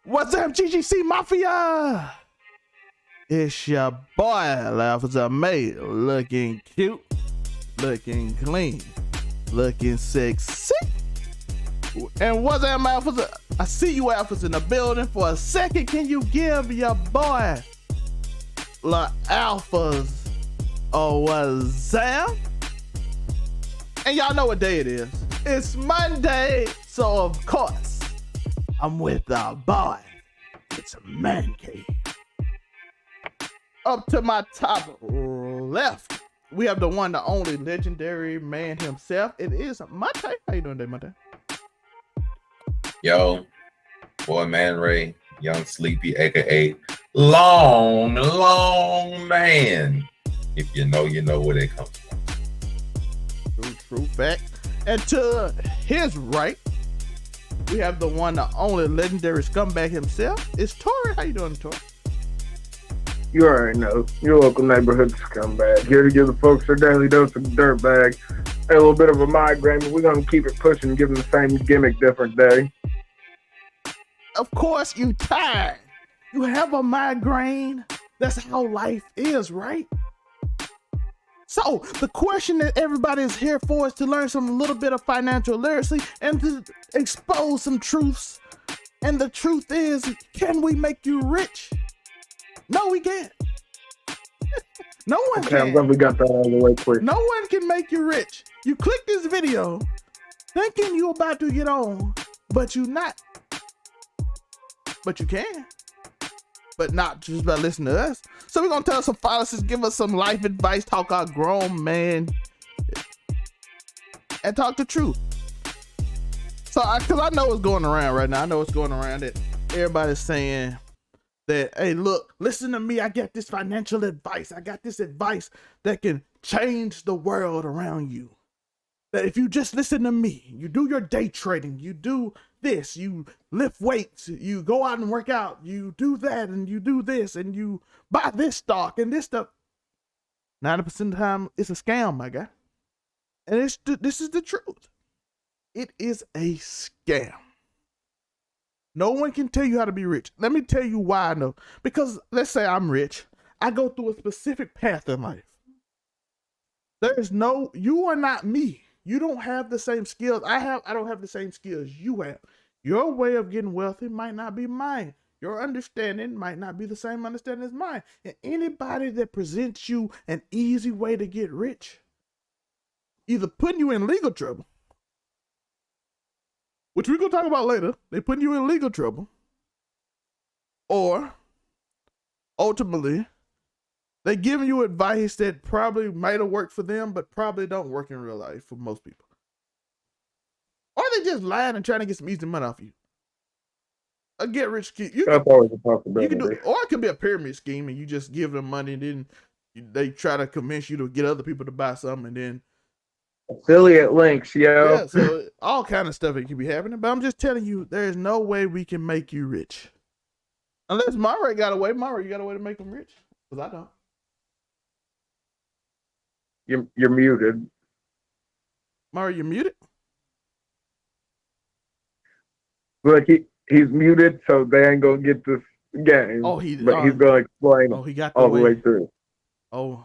What's up, GGC Mafia? It's your boy, Officer May, looking cute, looking clean, looking sexy. And what's up, my officer? I see you alphas in the building. For a second, can you give your boy the alphas or what's up? And y'all know what day it is. It's Monday, so of course, I'm with the boy. It's a man cave. Up to my top left, we have the one, the only legendary man himself. It is Monte. How you doing today, Monte? Yo, boy, Man Ray, Young Sleepy, aka Long Man. If you know where they come from. True fact. And to his right, we have the one, the only legendary scumbag himself. It's Tori. How you doing, Tori? You already know. Your local neighborhood scumbag. Here to give the folks their daily dose of dirtbag. A little bit of a migraine, but we're going to keep it pushing, give them the same gimmick, different day. Of course, you tired. You have a migraine. That's how life is, right? So the question that everybody is here for is to learn some little bit of financial literacy and to expose some truths. And the truth is, can we make you rich? No, we can't. No one can. I'm glad we got that out of the way quick. No one can make you rich. You click this video thinking you're about to get on, but you're not. But you can. But not just by listening to us. So we're going to tell some fallacies, give us some life advice, talk our grown man, and talk the truth. So, because I know what's going around right now. I know what's going around that everybody's saying that, hey, look, listen to me. I got this financial advice. I got this advice that can change the world around you. That if you just listen to me, you do your day trading, you do this, you lift weights, you go out and work out, you do that, and you do this, and you buy this stock and this stuff. 90% of the time, it's a scam, my guy. And this is the truth. It is a scam. No one can tell you how to be rich. Let me tell you why I know. Because let's say I'm rich. I go through a specific path in life. You are not me. You don't have the same skills I don't have the same skills you have. Your way of getting wealthy might not be mine. Your understanding might not be the same understanding as mine. And anybody that presents you an easy way to get rich, either putting you in legal trouble, which we're going to talk about later, they putting you in legal trouble, or ultimately, they giving you advice that probably might have worked for them, but probably don't work in real life for most people. Or they just lying and trying to get some easy money off you. A get rich scheme. That's always a possibility. You can do, or it could be a pyramid scheme and you just give them money and then they try to convince you to get other people to buy something and then affiliate links, yo. Yeah, so all kind of stuff that can be happening. But I'm just telling you, there's no way we can make you rich. Unless Mara got a way. Mara, you got a way to make them rich? Because I don't. You're muted. Mara, you muted? Look, he's muted, so they ain't gonna get this game. Oh, he's gonna explain he got all the way through. Oh,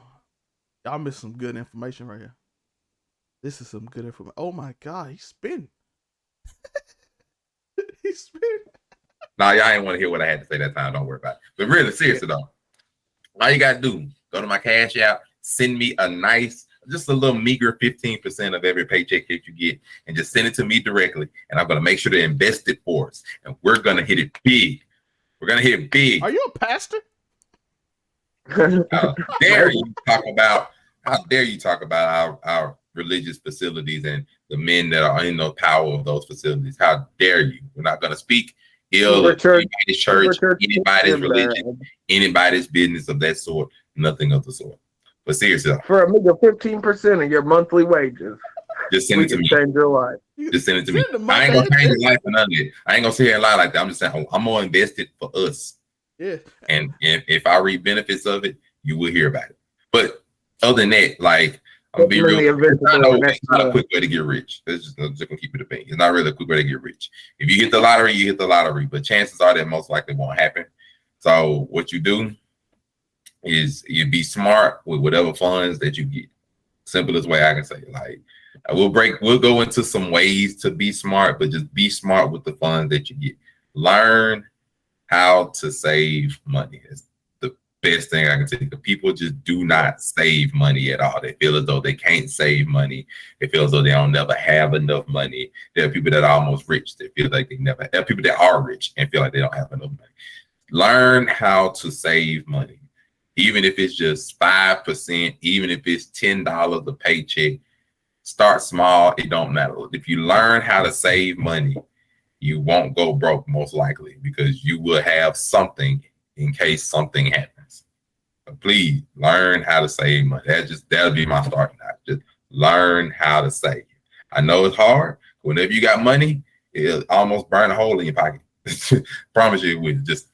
y'all missed some good information right here. This is some good information. Oh my God, he's spinning. He's spinning. Nah, y'all ain't want to hear what I had to say that time. Don't worry about it. But really, seriously though, all you gotta do, go to my Cash App, send me a nice, just a little meager 15% of every paycheck that you get, and just send it to me directly. And I'm gonna make sure to invest it for us. And we're gonna hit it big. We're gonna hit it big. Are you a pastor? How dare you talk about our religious facilities and the men that are in the power of those facilities? How dare you? We're not gonna speak ill of anybody's church, anybody's religion, anybody's business of that sort, nothing of the sort. But seriously, for a meager 15% of your monthly wages, just send it to me. Change your life. Just send it to me. I ain't gonna change your life for none of it. I ain't gonna sit here and lie like that. I'm just saying I'm gonna invest it for us. Yeah. And if I reap benefits of it, you will hear about it. But other than that, like I'm gonna be In real. the event It's not a quick way to get rich. It's just gonna keep it a thing. It's not really a quick way to get rich. If you hit the lottery, you hit the lottery, but chances are that most likely won't happen. So what you do is you be smart with whatever funds that you get. Simplest way I can say it. Like we'll go into some ways to be smart, but just be smart with the funds that you get. Learn how to save money. It's the best thing I can tell you. People just do not save money at all. They feel as though they can't save money. They feel as though they don't never have enough money. There are people that are almost rich. They feel like they never. There are people that are rich and feel like they don't have enough money. Learn how to save money. Even if it's just 5%, even if it's $10 a paycheck, start small. It don't matter. If you learn how to save money, you won't go broke most likely because you will have something in case something happens. But please learn how to save money. That'll be my starting out. Just learn how to save. I know it's hard. Whenever you got money, it'll almost burn a hole in your pocket. Promise you it will. Just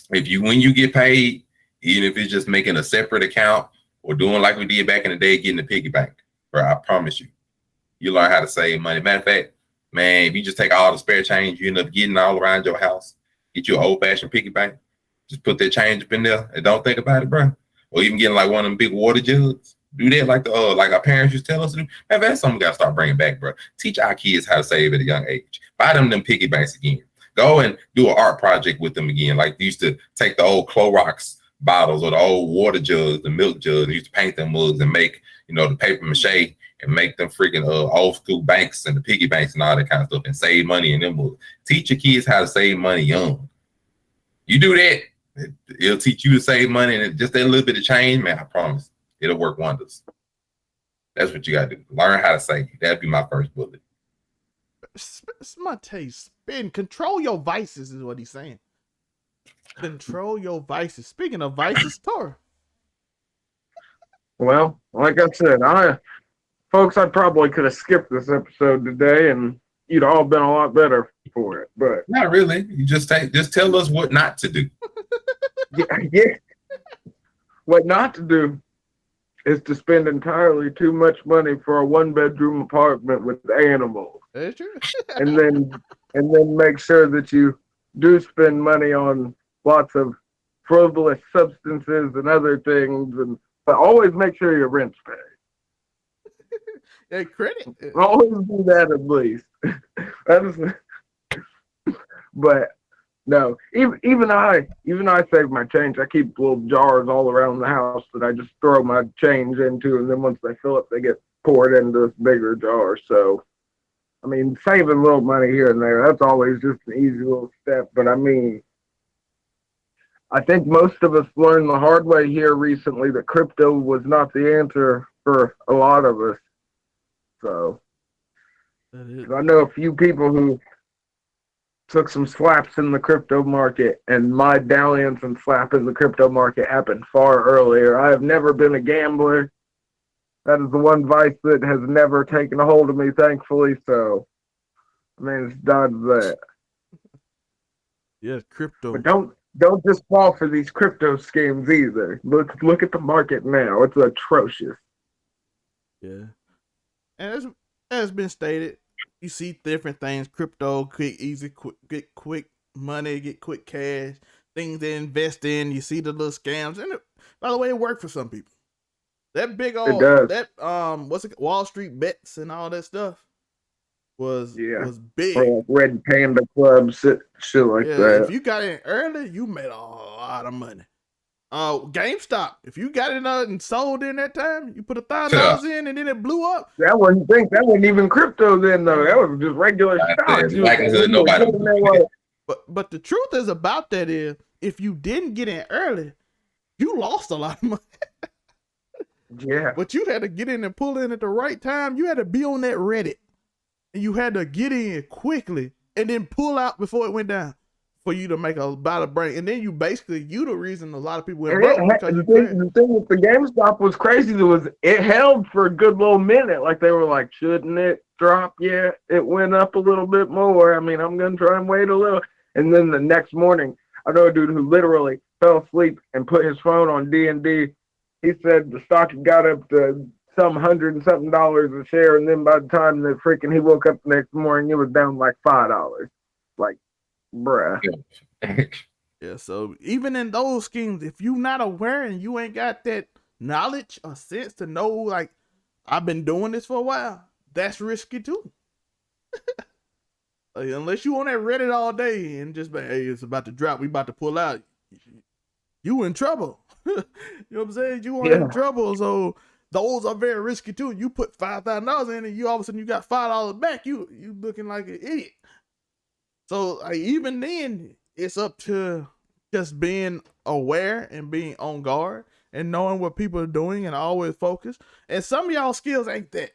when you get paid, even if it's just making a separate account or doing like we did back in the day, getting a piggy bank, bro, I promise you learn how to save money. Matter of fact, man, if you just take all the spare change you end up getting all around your house, get you an old-fashioned piggy bank, just put that change up in there and don't think about it, bro. Or even getting like one of them big water jugs. Do that like like our parents used to tell us to do. Man, that's something we gotta start bringing back, bro. Teach our kids how to save at a young age. Buy them piggy banks again. Go and do an art project with them again. Like they used to take the old Clorox bottles or the old water jugs, the milk jugs, they used to paint them mugs and make, the paper mache and make them freaking old school banks and the piggy banks and all that kind of stuff and save money in them mugs. Teach your kids how to save money young. You do that, it'll teach you to save money, and just that little bit of change, man, I promise, it'll work wonders. That's what you gotta do. Learn how to save. That'd be my first bullet. Smarte, spin, control your vices is what he's saying. Control your vices. Speaking of vices, Tor. Well, like I said, folks, I probably could have skipped this episode today, and you'd all been a lot better for it. But not really. You just tell us what not to do. yeah. What not to do is to spend entirely too much money for a 1-bedroom apartment with animals. That's true. and then make sure that you do spend money on lots of frivolous substances and other things, but always make sure your rent's paid. Hey, credit. Always do that at least. But no, even I save my change. I keep little jars all around the house that I just throw my change into, and then once they fill up, they get poured into this bigger jar. So, I mean, saving little money here and there, that's always just an easy little step. But I mean, I think most of us learned the hard way here recently that crypto was not the answer for a lot of us. So, I know a few people who took some slaps in the crypto market, and my dalliance and slap in the crypto market happened far earlier. I have never been a gambler. That is the one vice that has never taken a hold of me, thankfully. So, I mean, it's done that. Yeah, crypto. But don't just fall for these crypto schemes either. Look at the market now; it's atrocious. Yeah, and as been stated, you see different things: crypto, get quick money, get quick cash, things to invest in. You see the little scams, and by the way, it worked for some people. That big old what's it, Wall Street bets and all that stuff was big. Or like Red Panda Club, shit like that. If you got in early, you made a lot of money. GameStop, if you got in and sold in that time, you put $1,000 in and then it blew up. That wasn't even crypto then though. That was just regular stock. But the truth is about that is if you didn't get in early, you lost a lot of money. Yeah. But you had to get in and pull in at the right time. You had to be on that Reddit. And you had to get in quickly and then pull out before it went down for you to make a bada brain. And then you the reason a lot of people went broke. The thing with the GameStop was crazy. It held for a good little minute. Like they were like, shouldn't it drop yet? It went up a little bit more. I mean, I'm going to try and wait a little. And then the next morning, I know a dude who literally fell asleep and put his phone on D&D. He said the stock got up to some $100 and something a share, and then by the time that freaking he woke up the next morning, it was down like $5. Like, bruh. Yeah, so even in those schemes, if you not aware and you ain't got that knowledge or sense to know, like, I've been doing this for a while, that's risky too. Like, unless you on that Reddit all day and just be, hey, it's about to drop, we about to pull out, you in trouble. You know what I'm saying? You are in trouble. So those are very risky too. You put $5,000 in and you all of a sudden you got $5 back. You looking like an idiot. So like, even then, it's up to just being aware and being on guard and knowing what people are doing and always focus. And some of y'all skills ain't that.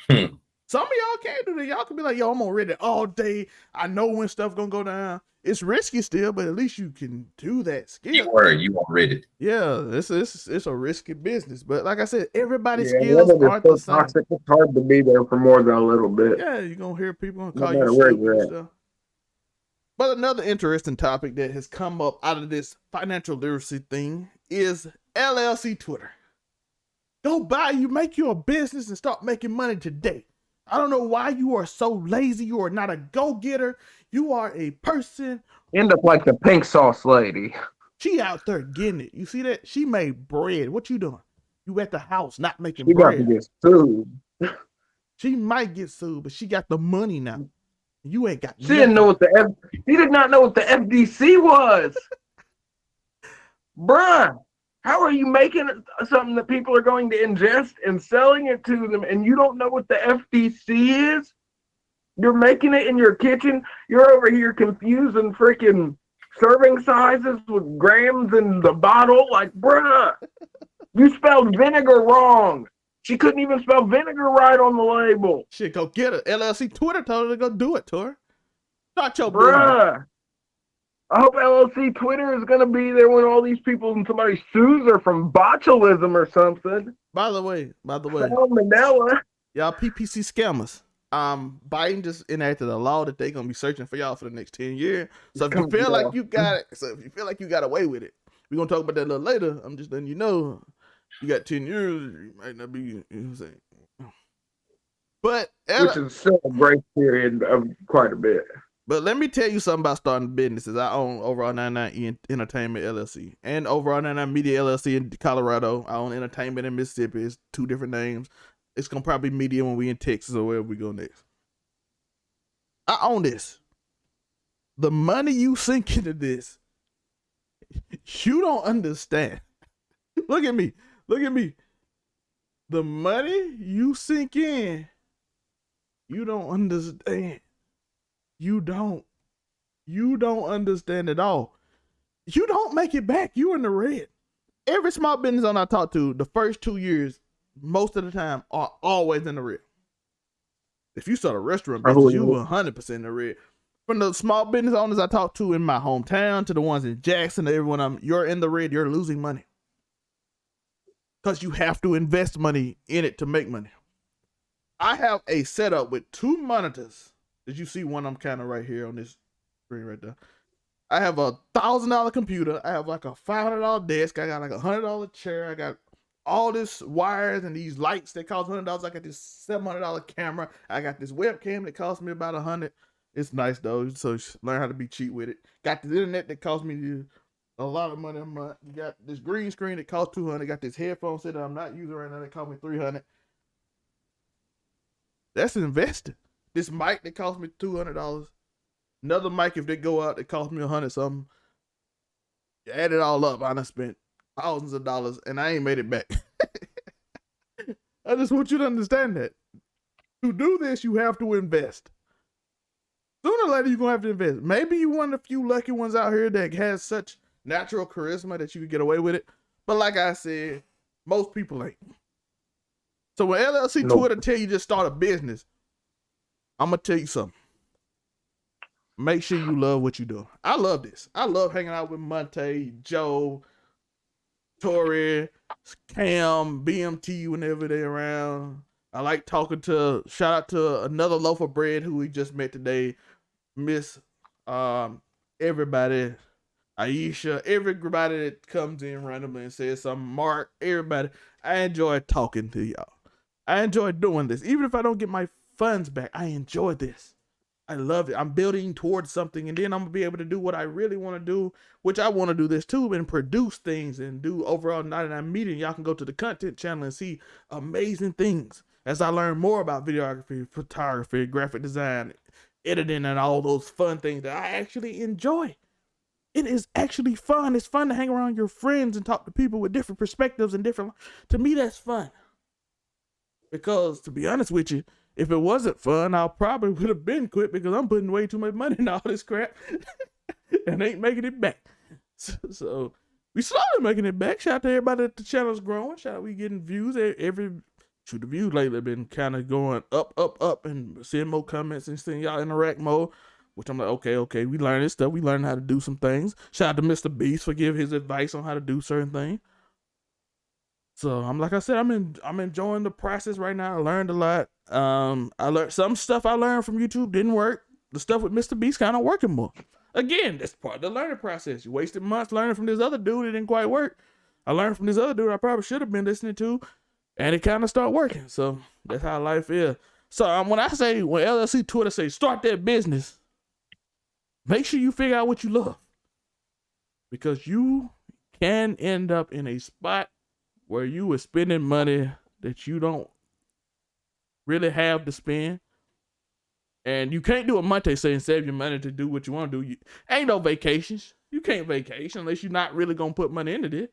Some of y'all can't do that. Y'all can be like, yo, I'm on Reddit all day. I know when stuff gonna go down. It's risky still, but at least you can do that skill. You on Reddit. Yeah, it's a risky business. But like I said, everybody's skills aren't the same. Toxic, it's hard to be there for more than a little bit. Yeah, you're gonna hear people gonna call you stupid and stuff. But another interesting topic that has come up out of this financial literacy thing is LLC Twitter. Go buy, you make you a business and start making money today. I don't know why you are so lazy. You are not a go-getter. You are a person. End up like the pink sauce lady. She out there getting it. You see that? She made bread. What you doing? You at the house not making bread. She got to get sued. She might get sued, but she got the money now. You ain't got. She didn't know what He did not know what the FDC was. Bruh. How are you making something that people are going to ingest and selling it to them, and you don't know what the FDC is? You're making it in your kitchen. You're over here confusing freaking serving sizes with grams in the bottle. Like, bruh, you spelled vinegar wrong. She couldn't even spell vinegar right on the label. Shit, go get her. LLC Twitter told her to go do it to her. Not your bruh. business. I hope LLC Twitter is going to be there when all these people and somebody sues her from botulism or something. By the way. Salmonella. Y'all PPC scammers. Biden just enacted a law that they're going to be searching for y'all for the next 10 years. So if you feel like you got it, if you got away with it, we're going to talk about that a little later. I'm just letting you know, you got 10 years, you might not be, you know what I'm saying? But which is still a grace period of quite a bit. But let me tell you something about starting businesses. I own Overall 99 Entertainment LLC and Overall 99 Media LLC in Colorado. I own Entertainment in Mississippi. It's two different names. It's going to probably be Media when we in Texas or wherever we go next. I own this. The money you sink into this, you don't understand. Look at me. The money you sink in, you don't understand. You don't understand at all. You don't make it back. You're in the red. Every small business owner I talk to, the first 2 years, most of the time, are always in the red. If you start a restaurant business, you 100% in the red. From the small business owners I talk to in my hometown to the ones in Jackson, to everyone, you're in the red. You're losing money because you have to invest money in it to make money. I have a setup with 2 monitors. Did you see one? I'm kind of right here on this screen right there. I have a $1,000 computer. I have like a $500 desk. I got like a $100 chair. I got all this wires and these lights that cost $100. I got this $700 camera. I got this webcam that cost me about $100. It's nice though, so learn how to be cheap with it. Got the internet that cost me a lot of money a month. You got this green screen that cost $200. Got this headphone set that I'm not using right now that cost me $300. That's investing. This mic that cost me $200. Another mic, if they go out, that cost me $100 something. You add it all up, I done spent thousands of dollars and I ain't made it back. I just want you to understand that. To do this, you have to invest. Sooner or later, you're going to have to invest. Maybe you're one of the few lucky ones out here that has such natural charisma that you can get away with it. But like I said, most people ain't. So when LLC Twitter tell you just start a business, I'm going to tell you something. Make sure you love what you do. I love this. I love hanging out with Monte, Joe, Tori, Cam, BMT whenever they're around. I like talking to, shout out to another loaf of bread who we just met today. Miss everybody. Aisha, everybody that comes in randomly and says something, Mark, everybody. I enjoy talking to y'all. I enjoy doing this. Even if I don't get my funds back, I enjoy this. I love it. I'm building towards something, and then I'm gonna be able to do what I really want to do, which I want to do this too, and produce things and do overall 99 media. Y'all can go to the content channel and see amazing things as I learn more about videography, photography, graphic design, editing, and all those fun things that I actually enjoy. It is actually fun. It's fun to hang around your friends and talk to people with different perspectives and different. To me, that's fun. Because to be honest with you, if it wasn't fun, I probably would have been quit because I'm putting way too much money in all this crap and ain't making it back. So we slowly making it back. Shout out to everybody that the channel's growing. Shout out we getting views. The views lately have been kind of going up, and seeing more comments and seeing y'all interact more. Which I'm like, okay, we learning stuff. We learning how to do some things. Shout out to Mr. Beast for giving his advice on how to do certain things. So I'm enjoying the process right now. I learned a lot. I learned some stuff I learned from YouTube didn't work. The stuff with Mr. Beast kind of working more. Again, that's part of the learning process. You wasted months learning from this other dude. It didn't quite work. I learned from this other dude I probably should have been listening to, and it kind of started working. So that's how life is. So when LLC Twitter say start that business, make sure you figure out what you love, because you can end up in a spot where you are spending money that you don't really have to spend. And you can't do a Monte say and save your money to do what you want to do. Ain't no vacations. You can't vacation unless you're not really going to put money into this.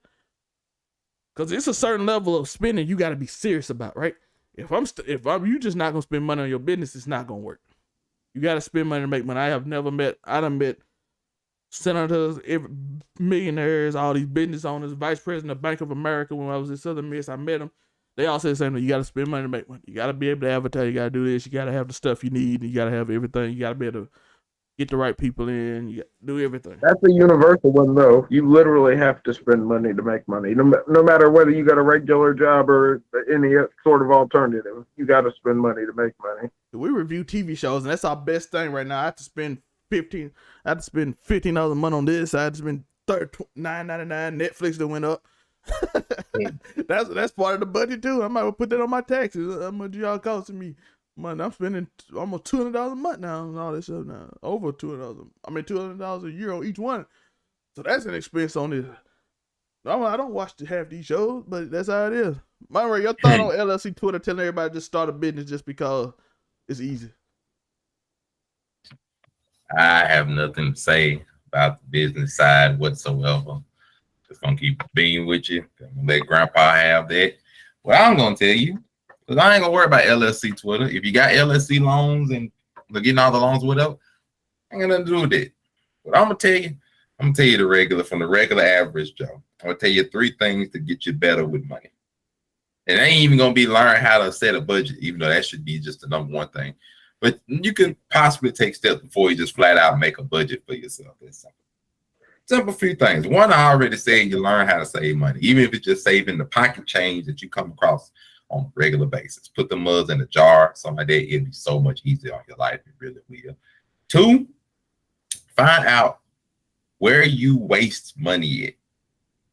Because it's a certain level of spending you got to be serious about, right? If you just not going to spend money on your business, it's not going to work. You got to spend money to make money. I done met senators, millionaires, all these business owners, vice president of Bank of America when I was in Southern Miss. I met them. They all said the same thing. You got to spend money to make money. You got to be able to advertise. You got to do this. You got to have the stuff you need. You got to have everything. You got to be able to get the right people in. You got to do everything. That's a universal one, though. You literally have to spend money to make money. No matter whether you got a regular job or any sort of alternative, you got to spend money to make money. We review TV shows, and that's our best thing right now. I have to spend $15 a month on this. I had to spend $9.99. Netflix that went up. That's part of the budget too. I might put that on my taxes. How much y'all costing me? Money. I'm spending almost $200 a month now on all this stuff now. Over $200. I mean $200 a year on each one. So that's an expense on this. I don't watch half these shows, but that's how it is. Myra, your thought on LLC Twitter telling everybody to just start a business just because it's easy? I have nothing to say about the business side whatsoever. Just gonna keep being with you. Let Grandpa have that. Well, I'm gonna tell you, because I ain't gonna worry about LLC Twitter. If you got LLC loans and they're getting all the loans, whatever, I ain't got nothing to do with that. But I'm gonna tell you from the regular average Joe. I'm gonna tell you 3 things to get you better with money. And it ain't even gonna be learn how to set a budget, even though that should be just the number one thing. But you can possibly take steps before you just flat out make a budget for yourself. That's simple few things. One, I already said, you learn how to save money, even if it's just saving the pocket change that you come across on a regular basis. Put the muds in a jar, something like that. It'll be so much easier on your life. It really will. 2, find out where you waste money at.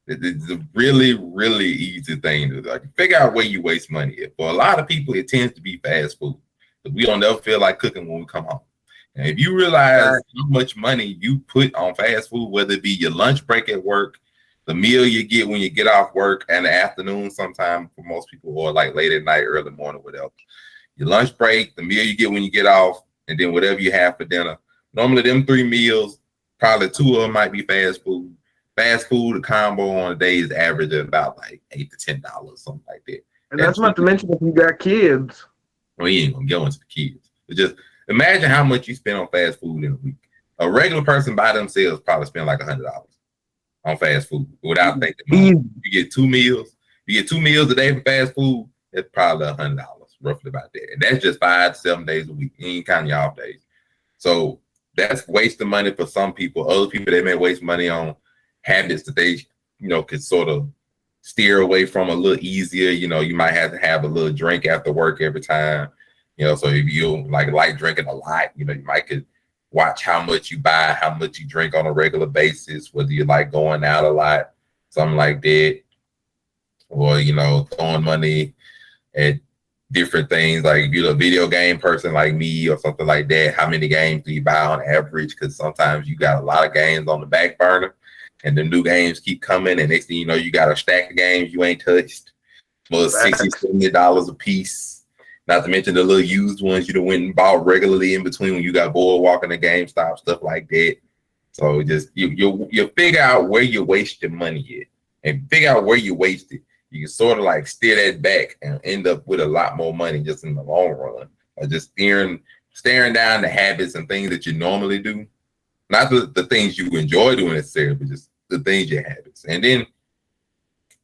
It's a really, really easy thing to do. Figure out where you waste money at. For a lot of people, it tends to be fast food. We don't ever feel like cooking when we come home. And if you realize how much money you put on fast food, whether it be your lunch break at work, the meal you get when you get off work, and the afternoon sometime for most people, or like late at night, early morning, whatever. Your lunch break, the meal you get when you get off, and then whatever you have for dinner. Normally, them 3 meals, probably 2 of them might be fast food. Fast food, the combo on a day is average at about like $8 to $10, something like that. And that's not to mention if you got kids. Well, you ain't gonna go into the kids. It's just imagine how much you spend on fast food in a week. A regular person by themselves probably spend like $100 on fast food without thinking about it. You get 2 meals. You get 2 meals a day for fast food. That's probably $100, roughly about that. And that's just 5 to 7 days a week. You ain't counting your off days. So that's wasting money for some people. Other people, they may waste money on habits that they, could sort of steer away from a little easier. You might have to have a little drink after work every time. So if you like drinking a lot, you might could watch how much you buy, how much you drink on a regular basis, whether you like going out a lot, something like that, or throwing money at different things. Like if you're a video game person like me or something like that, how many games do you buy on average? Because sometimes you got a lot of games on the back burner and the new games keep coming, and next thing you know, you got a stack of games you ain't touched, well, $60-$70 a piece. Not to mention the little used ones you done went and bought regularly in between when you got bored walking to GameStop, stuff like that. So just you figure out where you waste your money at, and figure out where you waste it. You can sort of like steer that back and end up with a lot more money just in the long run. Or just staring down the habits and things that you normally do. Not the things you enjoy doing necessarily, but just the things, your habits. And then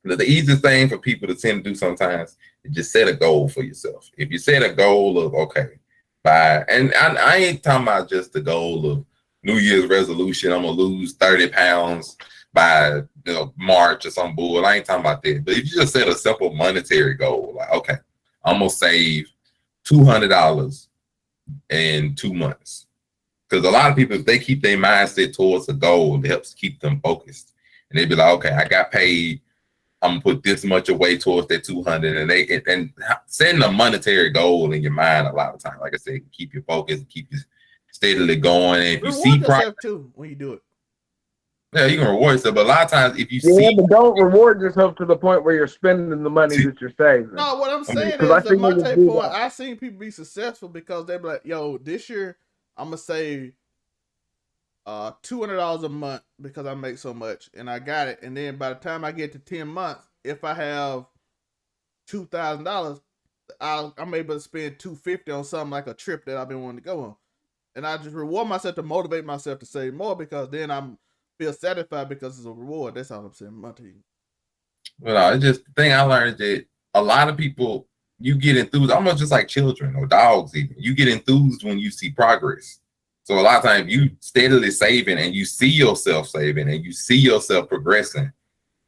the easiest thing for people to tend to do sometimes is just set a goal for yourself. If you set a goal of, okay, and I ain't talking about just the goal of New Year's resolution, I'm going to lose 30 pounds by March or some bull. I ain't talking about that. But if you just set a simple monetary goal, like, okay, I'm going to save $200 in 2 months. Because a lot of people, if they keep their mindset towards a goal, it helps keep them focused. And they be like, okay, I got paid. I'm gonna put this much away towards that 200, and setting a monetary goal in your mind a lot of times, like I said, keep you focused, keep you steadily going. And if you see progress too when you do it, yeah, you can reward yourself. But a lot of times, if you see, but don't reward yourself to the point where you're spending the money that you're saving. No, what I'm saying is the monetary point. I've seen people be successful because they're like, "Yo, this year I'm gonna save $200 a month because I make so much, and I got it. And then by the time I get to 10 months, if I have $2,000, I'm able to spend $250 on something like a trip that I've been wanting to go on. And I just reward myself to motivate myself to save more, because then I'm feel satisfied because it's a reward. That's all I'm saying. Well, it's just the thing I learned that a lot of people, you get enthused, almost just like children or dogs even. You get enthused when you see progress. So a lot of times you steadily saving and you see yourself saving and you see yourself progressing,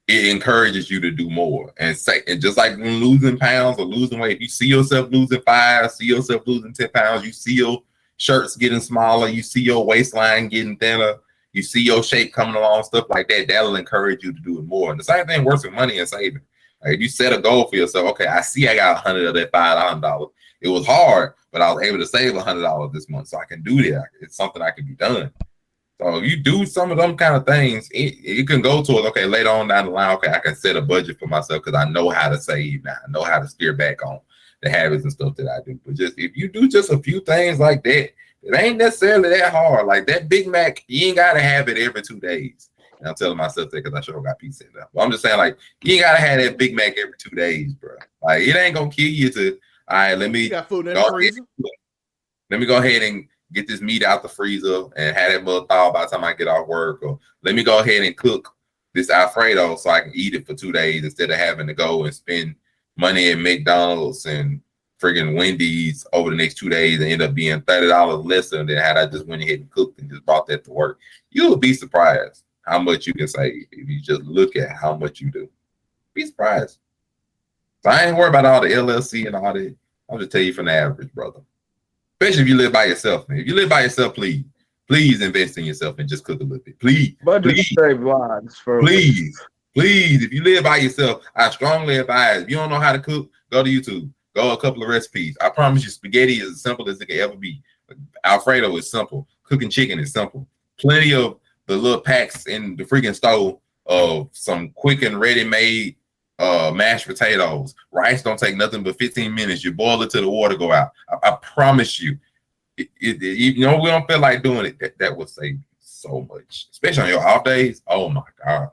it encourages you to do more. And just like when losing pounds or losing weight, if you see yourself losing 5, see yourself losing 10 pounds, you see your shirts getting smaller, you see your waistline getting thinner, you see your shape coming along, stuff like that, that'll encourage you to do it more. And the same thing works with money and saving. Like if you set a goal for yourself, okay, I see I got 100 of that $500. It was hard, but I was able to save $100 this month, so I can do that. It's something I can be done. So if you do some of them kind of things, it can go towards, okay, later on down the line, okay, I can set a budget for myself because I know how to save now. I know how to steer back on the habits and stuff that I do. But just if you do just a few things like that, it ain't necessarily that hard. Like that Big Mac, you ain't got to have it every 2 days. And I'm telling myself that because I sure got pizza in there. But I'm just saying, like, you ain't got to have that Big Mac every 2 days, bro. Like, it ain't going to kill you to, all right, let me got food in the freezer. Let me go ahead and get this meat out the freezer and have that mother thaw by the time I get off work. Or let me go ahead and cook this Alfredo so I can eat it for 2 days instead of having to go and spend money at McDonald's and friggin' Wendy's over the next 2 days and end up being $30 less than had I just went ahead and cooked and just brought that to work. You'll be surprised how much you can save if you just look at how much you do. Be surprised. So I ain't worried about all the LLC and all that. I'll just tell you from the average, brother. Especially if you live by yourself, man. If you live by yourself, please invest in yourself and just cook a little bit. Please. Save lives. Please. If you live by yourself, I strongly advise. If you don't know how to cook, go to YouTube. Go a couple of recipes. I promise you, spaghetti is as simple as it can ever be. Alfredo is simple. Cooking chicken is simple. Plenty of the little packs in the freaking stove of some quick and ready-made mashed potatoes. Rice don't take nothing but 15 minutes. You boil it till the water go out. I promise you, we don't feel like doing it. That will save you so much, especially on your off days. Oh my gosh,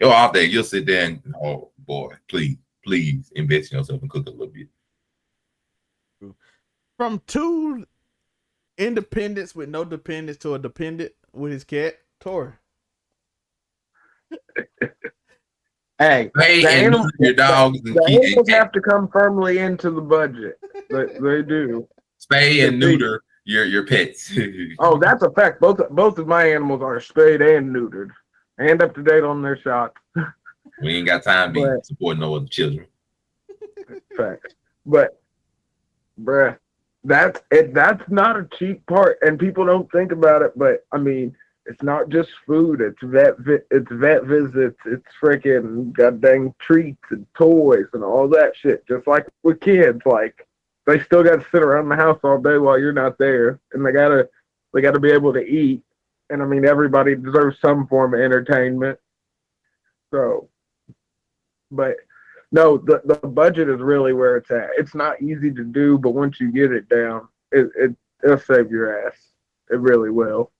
your off day, you'll sit there and oh boy, please invest in yourself and cook a little bit. From 2 independents with no dependents to a dependent with his cat, Tori. Hey, your dogs and animals have to come firmly into the budget. They do. Spay and neuter your pets. Oh, that's a fact. Both of my animals are spayed and neutered, and up to date on their shots. We ain't got time to be supporting no other children. Fact. But, bruh, That's it. That's not a cheap part, and people don't think about it. But I mean, it's not just food. It's it's vet visits. It's freaking goddamn treats and toys and all that shit. Just like with kids, like they still got to sit around the house all day while you're not there, and they gotta be able to eat. And I mean, everybody deserves some form of entertainment. So, but no, the budget is really where it's at. It's not easy to do, but once you get it down, it'll save your ass. It really will.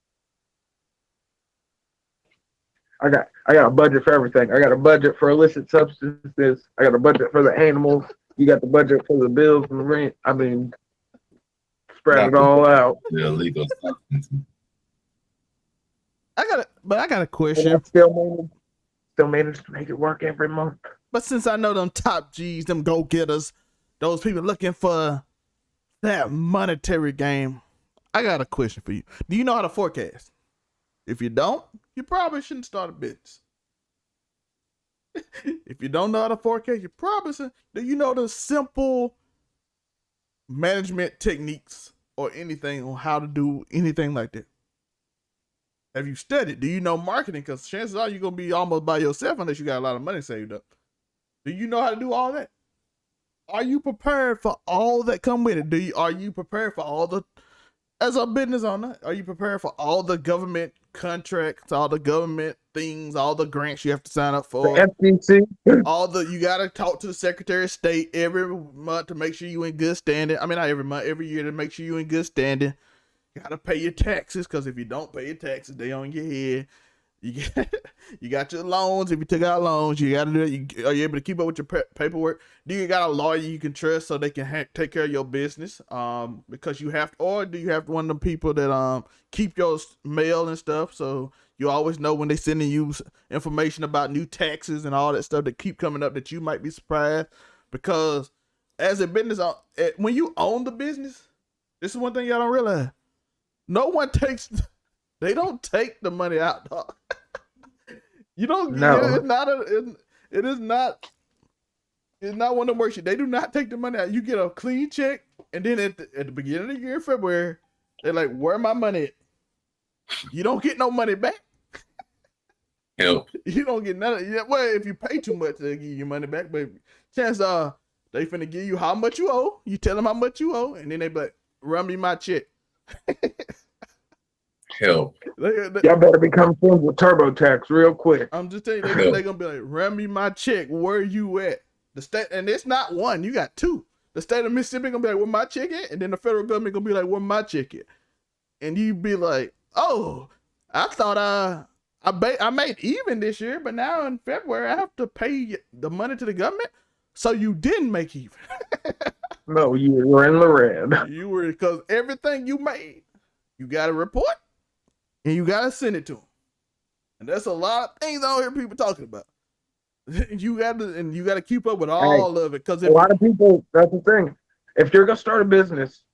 I got a budget for everything. I got a budget for illicit substances. I got a budget for the animals. You got the budget for the bills and the rent. I mean, spread it all out. The illegal substance. I got a And question. I still managed to make it work every month. But since I know them top G's, them go getters, those people looking for that monetary game, I got a question for you. Do you know how to forecast? If you don't, you probably shouldn't start a business. If you don't know how to forecast, you probably should. Do you know the simple management techniques or anything on how to do anything like that? Have you studied? Do you know marketing? Because chances are you're going to be almost by yourself unless you got a lot of money saved up. Do you know how to do all that? Are you prepared for all that come with it? Are you prepared for all the, as a business owner, are you prepared for all the government contracts, all the government things, all the grants you have to sign up for? The FTC. You gotta talk to the Secretary of State every month to make sure you in good standing. I mean, not every month, every year to make sure you in good standing. You gotta pay your taxes, because if you don't pay your taxes, they on your head. You got your loans. If you took out loans, you gotta do it. Are you able to keep up with your paperwork? Do you got a lawyer you can trust so they can take care of your business? Because you have, or do you have one of them people that keep your mail and stuff, so you always know when they sending you information about new taxes and all that stuff that keep coming up that you might be surprised? Because as a business, when you own the business, this is one thing y'all don't realize. No one takes. They don't take the money out, dog. You don't. No. It is not. It's not one of the worksheets. They do not take the money out. You get a clean check, and then at the beginning of the year in February, they're like, "Where my money at?" You don't get no money back. Help. You don't get none of it. Well, if you pay too much, they'll give you your money back. But chances are they finna give you how much you owe. You tell them how much you owe, and then they be like, "Run me my check." Help. Y'all better become friends with TurboTax real quick. I'm just telling you, they're gonna be like, "Run me my check. Where you at?" The state, and it's not one. You got two. The state of Mississippi gonna be like, "Where my check at?" And then the federal government gonna be like, "Where my check at?" And you be like, "Oh, I thought I made even this year, but now in February I have to pay the money to the government." So you didn't make even. No, you were in the red. You were, because everything you made, you got to report and you got to send it to them. And that's a lot of things I don't hear people talking about. You got to keep up with all of it, because a lot of people. That's the thing. If you're gonna start a business,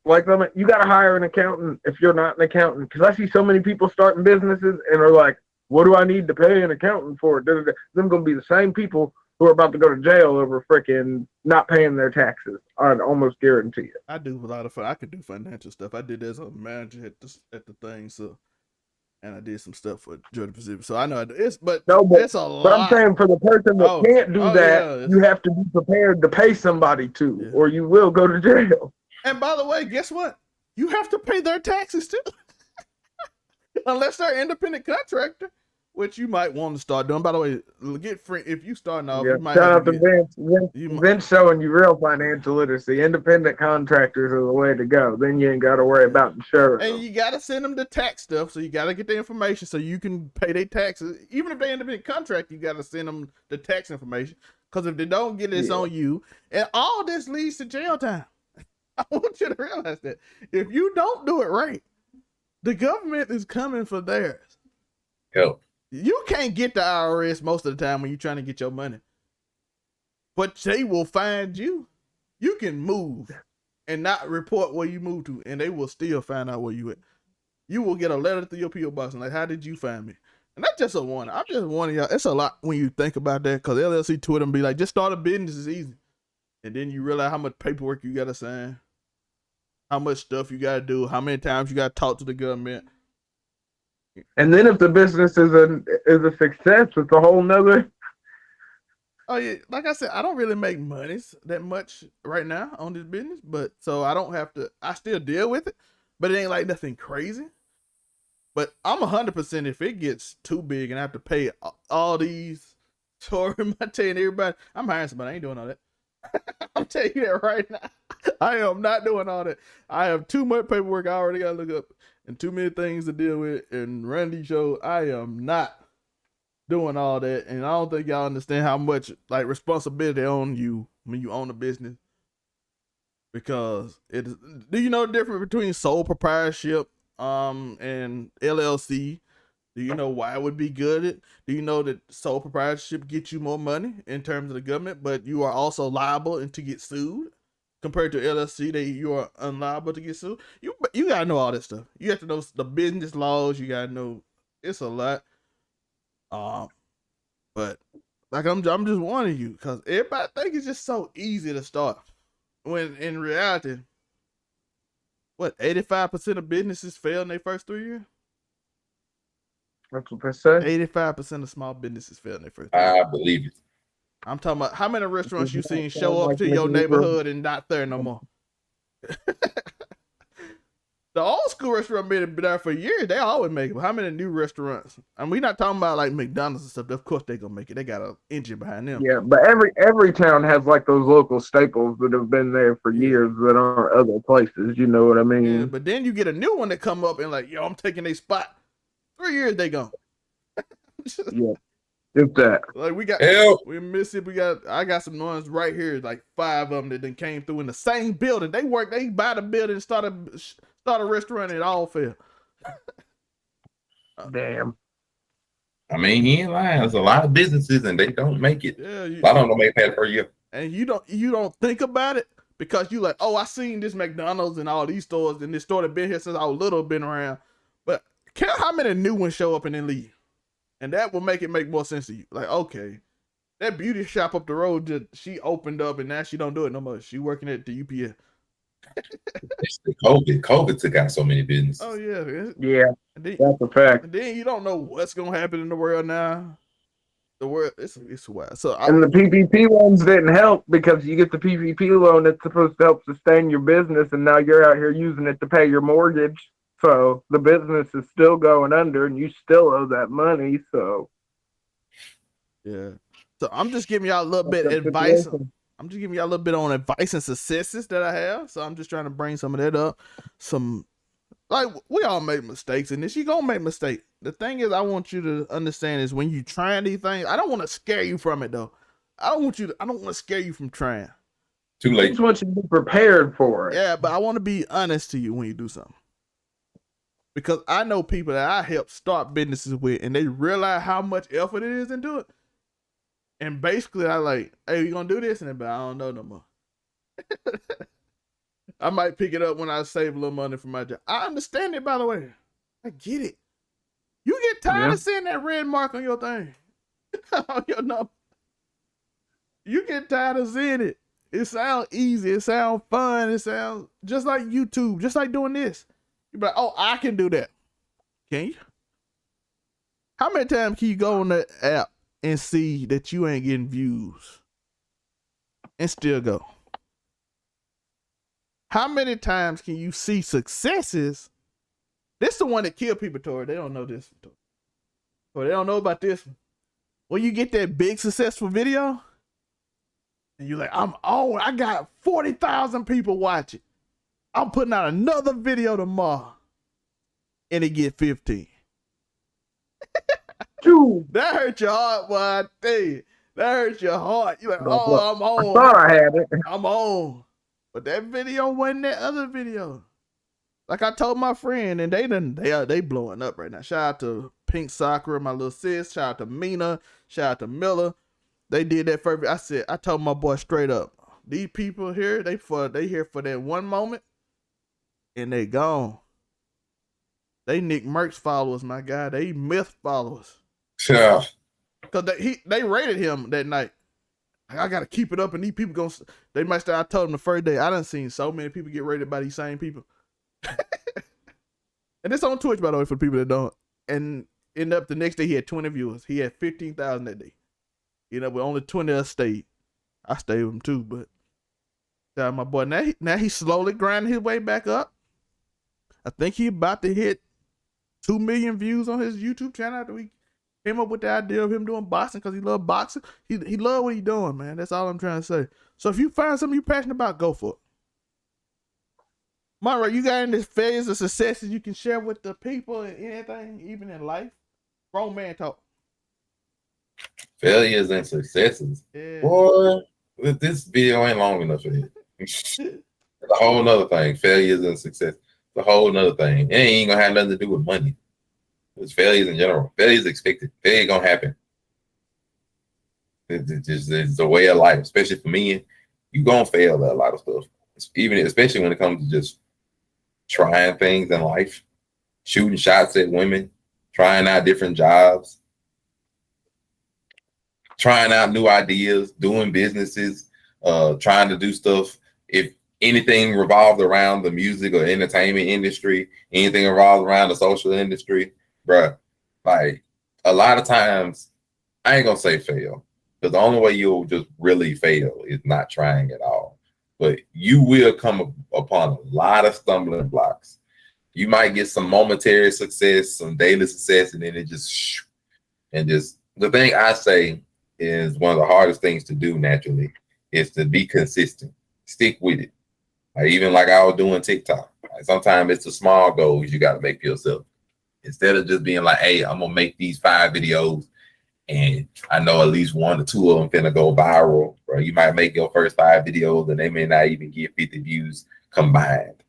like them, you got to hire an accountant. If you're not an accountant, because I see so many people starting businesses and are like, "What do I need to pay an accountant for?" Them gonna be the same people who are about to go to jail over freaking not paying their taxes. I'd almost guarantee it. I do a lot of I could do financial stuff. I did as a manager at the thing, so, and I did some stuff for Georgia Pacific. So I know it's it's a lot. But I'm saying for the person that can't do that, yeah, you have to be prepared to pay somebody to, or you will go to jail. And by the way, guess what? You have to pay their taxes too, unless they're an independent contractor, which you might want to start doing. By the way, get free if you starting off. You might shout out to Vince. Vince showing you real financial literacy. Independent contractors are the way to go. Then you ain't got to worry about insurance. And you got to send them the tax stuff, so you got to get the information so you can pay their taxes. Even if they're independent contract, you got to send them the tax information, because if they don't get it, it's on you. And all this leads to jail time. I want you to realize that if you don't do it right, the government is coming for theirs. Help. You can't get the IRS most of the time when you're trying to get your money, but they will find you. You can move and not report where you moved to, and they will still find out where you at. You will get a letter through your P.O. box and like, "How did you find me?" And that's just a warning. I'm just warning y'all. It's a lot when you think about that, because LLC Twitter and be like, "Just start a business is easy," and then you realize how much paperwork you got to sign. how much stuff you gotta do, how many times you gotta talk to the government. And then if the business is a success, it's a whole nother. Oh yeah, like I said, I don't really make money that much right now on this business, but so I don't have to. I still deal with it, but it ain't like nothing crazy. But I'm 100% if it gets too big and I have to pay all these touring, I'm telling everybody, I'm hiring somebody. I ain't doing all that. I'm telling you that right now. I am not doing all that. I have too much paperwork I already got to look up and too many things to deal with and run these shows. I am not doing all that, and I don't think y'all understand how much like responsibility on you when you own a business. Because it is, do you know the difference between sole proprietorship and LLC? Do you know why it would be good? Do you know that sole proprietorship gets you more money in terms of the government, but you are also liable and to get sued compared to LLC that you are unliable to get sued? You gotta know all this stuff. You have to know the business laws. You gotta know it's a lot. But like I'm just warning you because everybody think it's just so easy to start. When in reality, what 85% of businesses fail in their first 3 years? That's what they say. 85% of small businesses fail in their first 3 years. I believe it. I'm talking about how many restaurants you seen show up to your neighborhood and not there no more. The old school restaurant been there for years. They always make it. How many new restaurants? And we not talking about like McDonald's and stuff. Of course they gonna make it. They got an engine behind them. Yeah, but every town has like those local staples that have been there for years that aren't other places. You know what I mean? Yeah, but then you get a new one that come up and like, yo, I'm taking a spot. 3 years they gone. Yeah, it's that. Like we in Mississippi. I got some ones right here, like 5 of them that then came through in the same building. They buy the building and start a restaurant and it all fell. Damn. I mean, he ain't lying. There's a lot of businesses and they don't make it. Yeah, I don't know, make that per year. And you don't think about it because you like, oh, I seen this McDonald's and all these stores and this store that been here since I was little, been around. But count how many new ones show up and then leave. And that will make more sense to you. Like, okay, that beauty shop up the road, she opened up and now she don't do it no more. She working at the UPS. It's the COVID took out so many businesses. Oh yeah, yeah, then, that's a fact. And then you don't know what's gonna happen in the world now. The world, it's wild. So and the PPP loans didn't help because you get the PPP loan that's supposed to help sustain your business, and now you're out here using it to pay your mortgage. So the business is still going under, and you still owe that money. So yeah. So I'm just giving y'all a little bit of advice. I'm just giving y'all a little bit on advice and successes that I have. So I'm just trying to bring some of that up. Like we all make mistakes in this. You gonna make mistakes. The thing is, I want you to understand is when you trying these things, I don't want to scare you from it though. I don't want to scare you from trying. Too late. I just want you to be prepared for it. Yeah, but I want to be honest to you when you do something. Because I know people that I help start businesses with and they realize how much effort it is into it. And basically, I like, hey, you gonna do this? And I don't know no more. I might pick it up when I save a little money for my job. I understand it, by the way. I get it. You get tired of seeing that red mark on your thing. On your number. You get tired of seeing it. It sounds easy. It sounds fun. It sounds just like YouTube, just like doing this. You're like, oh, I can do that. Can you? How many times can you go on that app and see that you ain't getting views and still go? How many times can you see successes? This is the one that killed people, Tori. They don't know this. Or they don't know about this one. When you get that big successful video, and you're like, I got 40,000 people watching. I'm putting out another video tomorrow. And it get 15. Dude, that hurt your heart, boy. I tell you. That hurt your heart. You're like, oh, I'm on. I thought I had it. I'm on. But that video wasn't that other video. Like I told my friend, and they blowing up right now. Shout out to Pink Sakura, my little sis. Shout out to Mina. Shout out to Miller. They did that first. I told my boy straight up, these people here, they here for that one moment, and they gone. They Nick Merckx followers, my guy. They myth followers. Yeah. Cause they rated him that night. I gotta keep it up, and these people they might start. I told them the first day, I done seen so many people get rated by these same people. And it's on Twitch, by the way, for the people that don't. And end up the next day, he had 20 viewers. He had 15,000 that day. You know, but only 20 of us stayed. I stayed with him too, but my boy, now he's slowly grinding his way back up. I think he about to hit 2 million views on his YouTube channel after we came up with the idea of him doing boxing because he loves boxing. He love what he's doing, man. That's all I'm trying to say. So if you find something you're passionate about, go for it. Monroe, you got any failures or successes you can share with the people and anything, even in life? Grown man talk. Failures and successes. Yeah. Boy, this video ain't long enough for it. It's a whole nother thing. Failures and success. It's a whole nother thing. It ain't gonna have nothing to do with money. It's failures in general. Failure is expected. Failure gonna happen. It's a way of life, especially for me. You gonna fail at a lot of stuff. Especially when it comes to just trying things in life, shooting shots at women, trying out different jobs, trying out new ideas, doing businesses, trying to do stuff. If anything revolved around the music or entertainment industry, anything revolved around the social industry, bruh, like a lot of times, I ain't gonna say fail, because the only way you'll just really fail is not trying at all. But you will come upon a lot of stumbling blocks. You might get some momentary success, some daily success, and then it just the thing I say is one of the hardest things to do naturally is to be consistent, stick with it. Like even like I was doing TikTok. Like sometimes it's the small goals you got to make for yourself. Instead of just being like, hey, I'm gonna make these 5 videos and I know at least 1 or 2 of them finna go viral, bro. You might make your first 5 videos and they may not even get 50 views combined.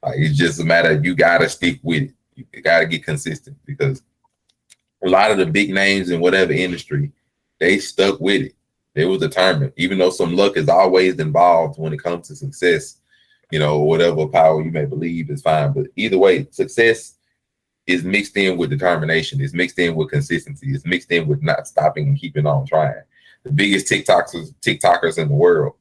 Like it's just a matter of you gotta stick with it. You gotta get consistent, because a lot of the big names in whatever industry, they stuck with it. They were determined, even though some luck is always involved when it comes to success. You know, whatever power you may believe is fine, but either way, success is mixed in with determination. It's mixed in with consistency. It's mixed in with not stopping and keeping on trying. The biggest TikTokers in the world,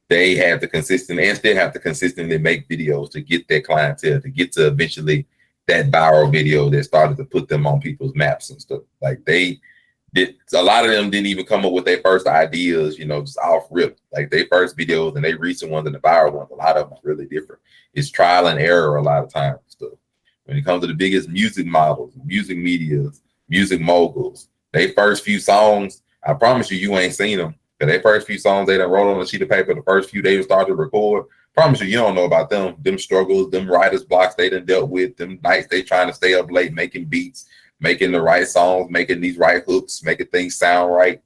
they have to consistent and still have to consistently make videos to get their clientele, to get to eventually that viral video that started to put them on people's maps and stuff. Like they did, a lot of them didn't even come up with their first ideas, you know, just off rip. Like their first videos and they recent ones and the viral ones, a lot of them are really different. It's trial and error a lot of times stuff. When it comes to the biggest music models, music medias, music moguls, they first few songs, I promise you, you ain't seen them. Because they first few songs they done wrote on a sheet of paper, the first few they started to record, promise you don't know about them struggles, them writer's blocks they done dealt with, them nights they trying to stay up late, making beats, making the right songs, making these right hooks, making things sound right.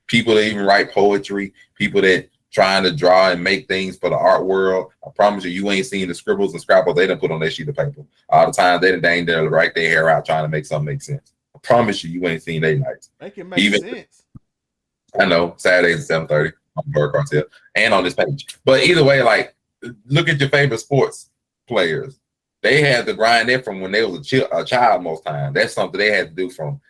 People that even write poetry, people that trying to draw and make things for the art world. I promise you, you ain't seen the scribbles and scrabbles they done put on that sheet of paper. All the time they done dang there write their hair out trying to make something make sense. I promise you, you ain't seen their nights. Make it make sense. I know, Saturdays at 7:30 on Bird Cartel and on this page. But either way, like, look at your favorite sports players. They had to grind that from when they was a child most time. That's something they had to do from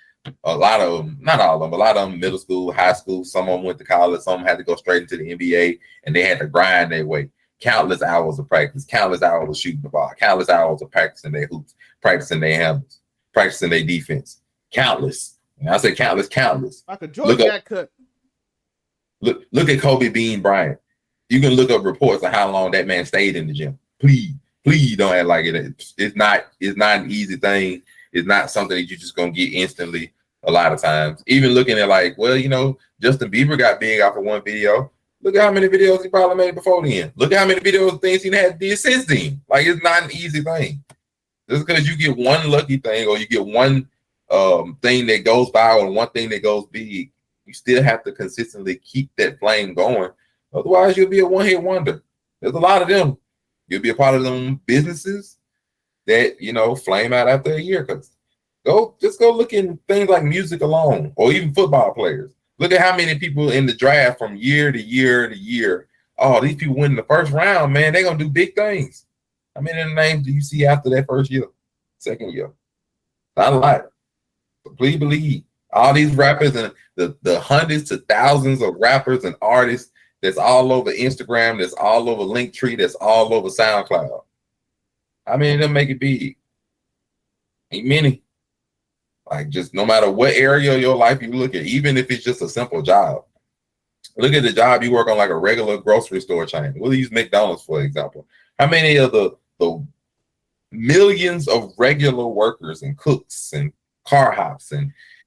a lot of them, not all of them, a lot of them middle school, high school. Some of them went to college. Some had to go straight into the NBA, and they had to grind their way. Countless hours of practice, countless hours of shooting the ball, countless hours of practicing their hoops, practicing their handles, practicing their defense. Countless. And I say countless. Michael Jordan got cut. Look at Kobe Bean Bryant. You can look up reports of how long that man stayed in the gym. Please don't act like it. It's not an easy thing. It's not something that you're just gonna get instantly. A lot of times, even looking at like, well, you know, Justin Bieber got big off of one video. Look at how many videos he probably made before then. Look at how many videos things he had did since then. Like it's not an easy thing. Just because you get one lucky thing or you get one thing that goes viral and one thing that goes big, you still have to consistently keep that flame going. Otherwise, you'll be a one-hit wonder. There's a lot of them. You'll be a part of them businesses that, you know, flame out after a year. Because just go look in things like music alone, or even football players. Look at how many people in the draft from year to year to year. Oh, these people win the first round, man. They're gonna do big things. How many names do you see after that first year, second year? Not a lot. But please believe, All these rappers and the hundreds to thousands of rappers and artists that's all over Instagram, that's all over Linktree, that's all over SoundCloud. How many of them make it big? Ain't many. Like, just no matter what area of your life you look at, even if it's just a simple job. Look at the job you work on, like a regular grocery store chain. We'll use McDonald's, for example. How many of the millions of regular workers and cooks and car hops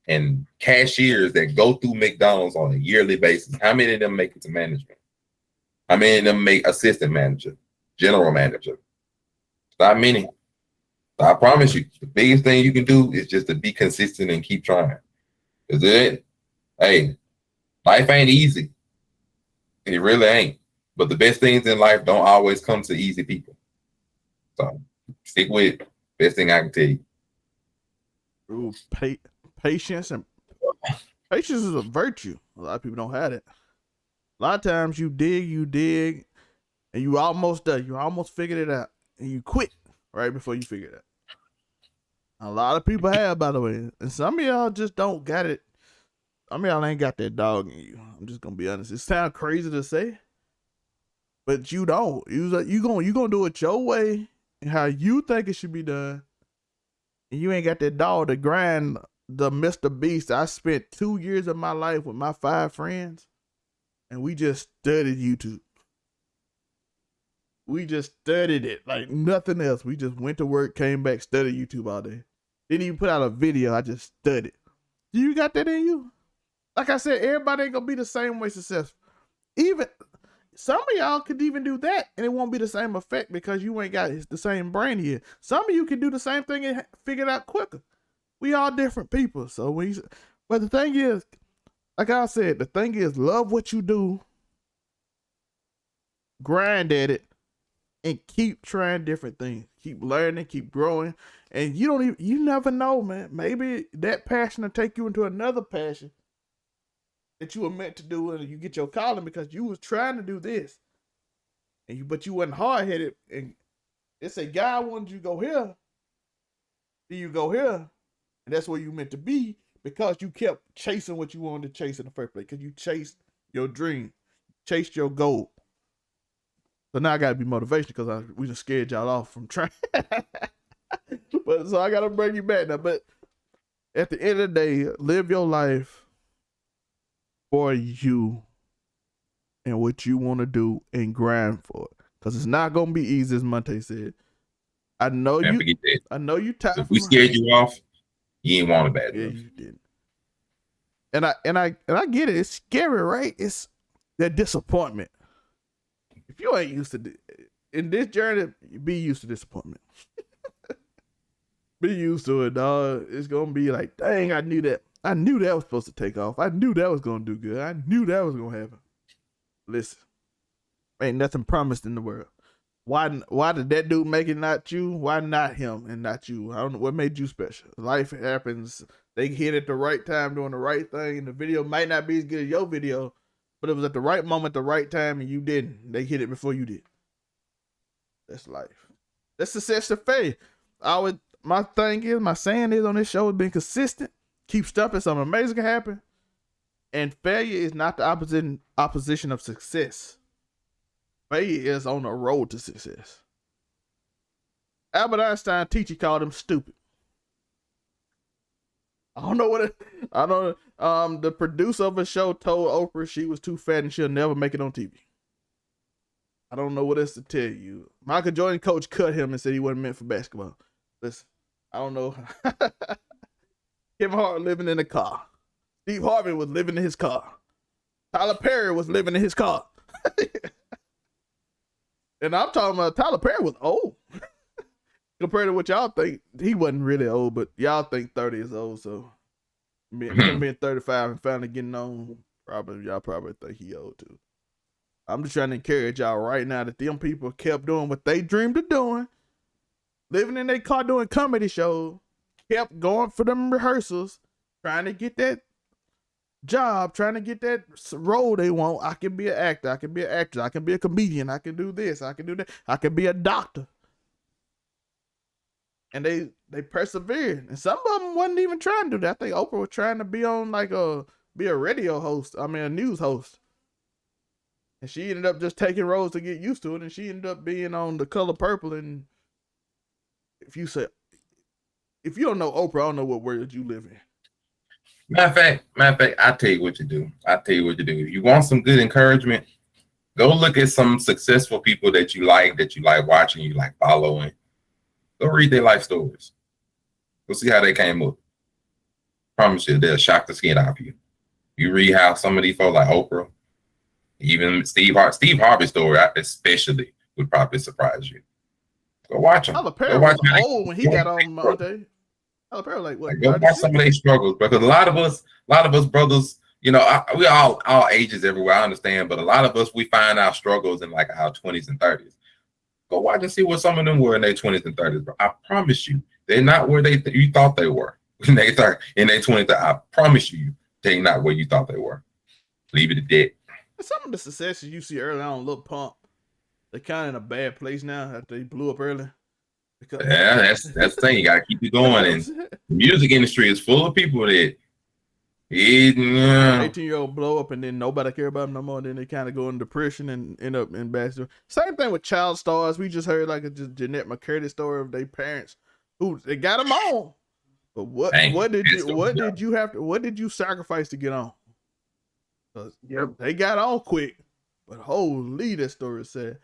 and cashiers that go through McDonald's on a yearly basis, how many of them make it to management? How many of them make assistant manager, general manager? Not many. I promise you, the biggest thing you can do is just to be consistent and keep trying. Is it? Hey, life ain't easy. It really ain't. But the best things in life don't always come to easy people. So stick with it. Best thing I can tell you. Ooh, patience is a virtue. A lot of people don't have it. A lot of times you dig, and you almost done. You almost figured it out, and you quit right before you figure it out. A lot of people have, by the way, and some of y'all just don't got it. Some of y'all ain't got that dog in you. I'm just gonna be honest. It sounds crazy to say, but you don't. You gonna do it your way and how you think it should be done, and you ain't got that dog to grind the Mr. Beast. I spent 2 years of my life with my 5 friends, and we just studied YouTube. We just studied it like nothing else. We just went to work, came back, studied YouTube all day. Didn't even put out a video. I just studied. Do you got that in you? Like I said, everybody ain't gonna be the same way successful. Even some of y'all could even do that, and it won't be the same effect because you ain't got the same brain here. Some of you can do the same thing and figure it out quicker. We all different people. So but the thing is, like I said, the thing is, love what you do, grind at it, and keep trying different things. Keep learning, keep growing. And you never know, man. Maybe that passion will take you into another passion that you were meant to do, and you get your calling because you was trying to do this. But you wasn't hard-headed. And it's a God wanted you to go here. Then you go here. And that's where you meant to be because you kept chasing what you wanted to chase in the first place. Because you chased your dream. Chased your goal. So now I gotta be motivational because we just scared y'all off from trying. But so I gotta bring you back now. But at the end of the day, live your life for you and what you want to do and grind for it. Because it's not gonna be easy, as Monte said. I know you tired. If we scared you off, you ain't want it bad. Yeah, you didn't. And I get it. It's scary, right? It's that disappointment. If you ain't used to in this journey, be used to disappointment. Be used to it, dog. It's gonna be like, dang, I knew that. I knew that was supposed to take off. I knew that was gonna do good. I knew that was gonna happen. Listen, ain't nothing promised in the world. Why did that dude make it not you? Why not him and not you? I don't know what made you special. Life happens. They hit at the right time doing the right thing. And the video might not be as good as your video, but it was at the right moment, the right time, and you didn't. They hit it before you did. That's life. That's success to faith. My saying is on this show has been consistent. Keep stuffing, something amazing can happen. And failure is not the opposition of success. Failure is on the road to success. Albert Einstein teacher called him stupid. The producer of a show told Oprah she was too fat and she'll never make it on TV. I don't know what else to tell you. Michael Jordan coach cut him and said he wasn't meant for basketball. Listen, I don't know. Kevin Hart living in a car. Steve Harvey was living in his car. Tyler Perry was living in his car. And I'm talking about Tyler Perry was old. Compared to what y'all think, he wasn't really old, but y'all think 30 is old, so him being 35 and finally getting on, y'all probably think he old too. I'm just trying to encourage y'all right now that them people kept doing what they dreamed of doing, living in their car doing comedy shows, kept going for them rehearsals, trying to get that job, trying to get that role they want. I can be an actor, I can be an actress, I can be a comedian, I can do this, I can do that, I can be a doctor. And they they persevered, and some of them wasn't even trying to do that. I think Oprah was trying to be on be a radio host. I mean, a news host, and she ended up just taking roles to get used to it, and she ended up being on The Color Purple. And if you don't know Oprah, I don't know what world you live in. Matter of fact, I'll tell you what you do. If you want some good encouragement, go look at some successful people that you like watching, you like following. Go read their life stories. Go see how they came up. Promise you, they'll shock the skin out of you. You read how some of these folks like Oprah, even Steve Harvey's story especially would probably surprise you. Go watch them. Tyler Perry was old when he got on Monday. Tyler Perry like what? Go watch some of their struggles, because a lot of us brothers, we all ages everywhere. I understand, but a lot of us, we find our struggles in like our 20s and 30s. Go watch and see what some of them were in their 20s and 30s. But I promise you, they're not where you thought they were in their 20s. I promise you, they're not where you thought they were. Leave it at that. Some of the successes you see early on, Lil Pump, they're kind of in a bad place now after they blew up early. Yeah, that's the thing. You gotta keep it going. And the music industry is full of people that 18-year-old blow up and then nobody care about them no more. And then they kind of go in depression and end up in bad stuff. Same thing with child stars. We just heard like a Jeanette McCurdy story of their parents who they got them on. But what did you sacrifice to get on? Yep. They got on quick. But holy, that story said.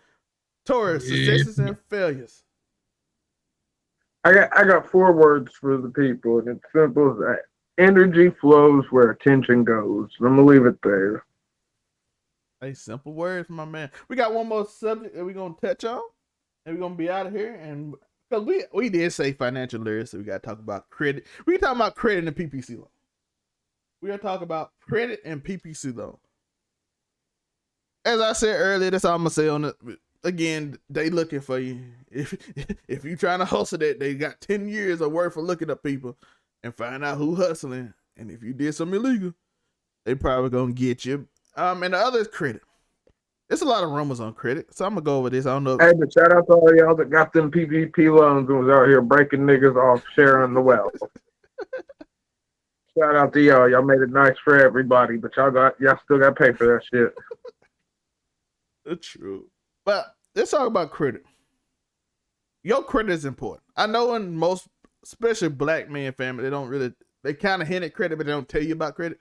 Taurus, successes and failures. I got 4 words for the people, and it's simple as that. Energy flows where attention goes. I'm gonna leave it there. Hey, simple words, my man. We got one more subject that we're gonna touch on, and we're gonna be out of here. And because we did say financial literacy, we gotta talk about credit. We talking about credit and PPC loan. We are talking about credit and PPC loan. As I said earlier, that's all I'm gonna say on it. Again, they looking for you. If you trying to hustle that, they got 10 years of work for looking up people and find out who hustling. And if you did something illegal, they probably gonna get you. And the other is credit. There's a lot of rumors on credit, so I'm gonna go over this. I don't know. Hey, but shout out to all y'all that got them PPP loans and was out here breaking niggas off, sharing the wealth. Shout out to y'all. Y'all made it nice for everybody, but y'all still got to pay for that shit. That's true. But let's talk about credit. Your credit is important. I know in most, especially black men family, they kind of hint at credit, but they don't tell you about credit.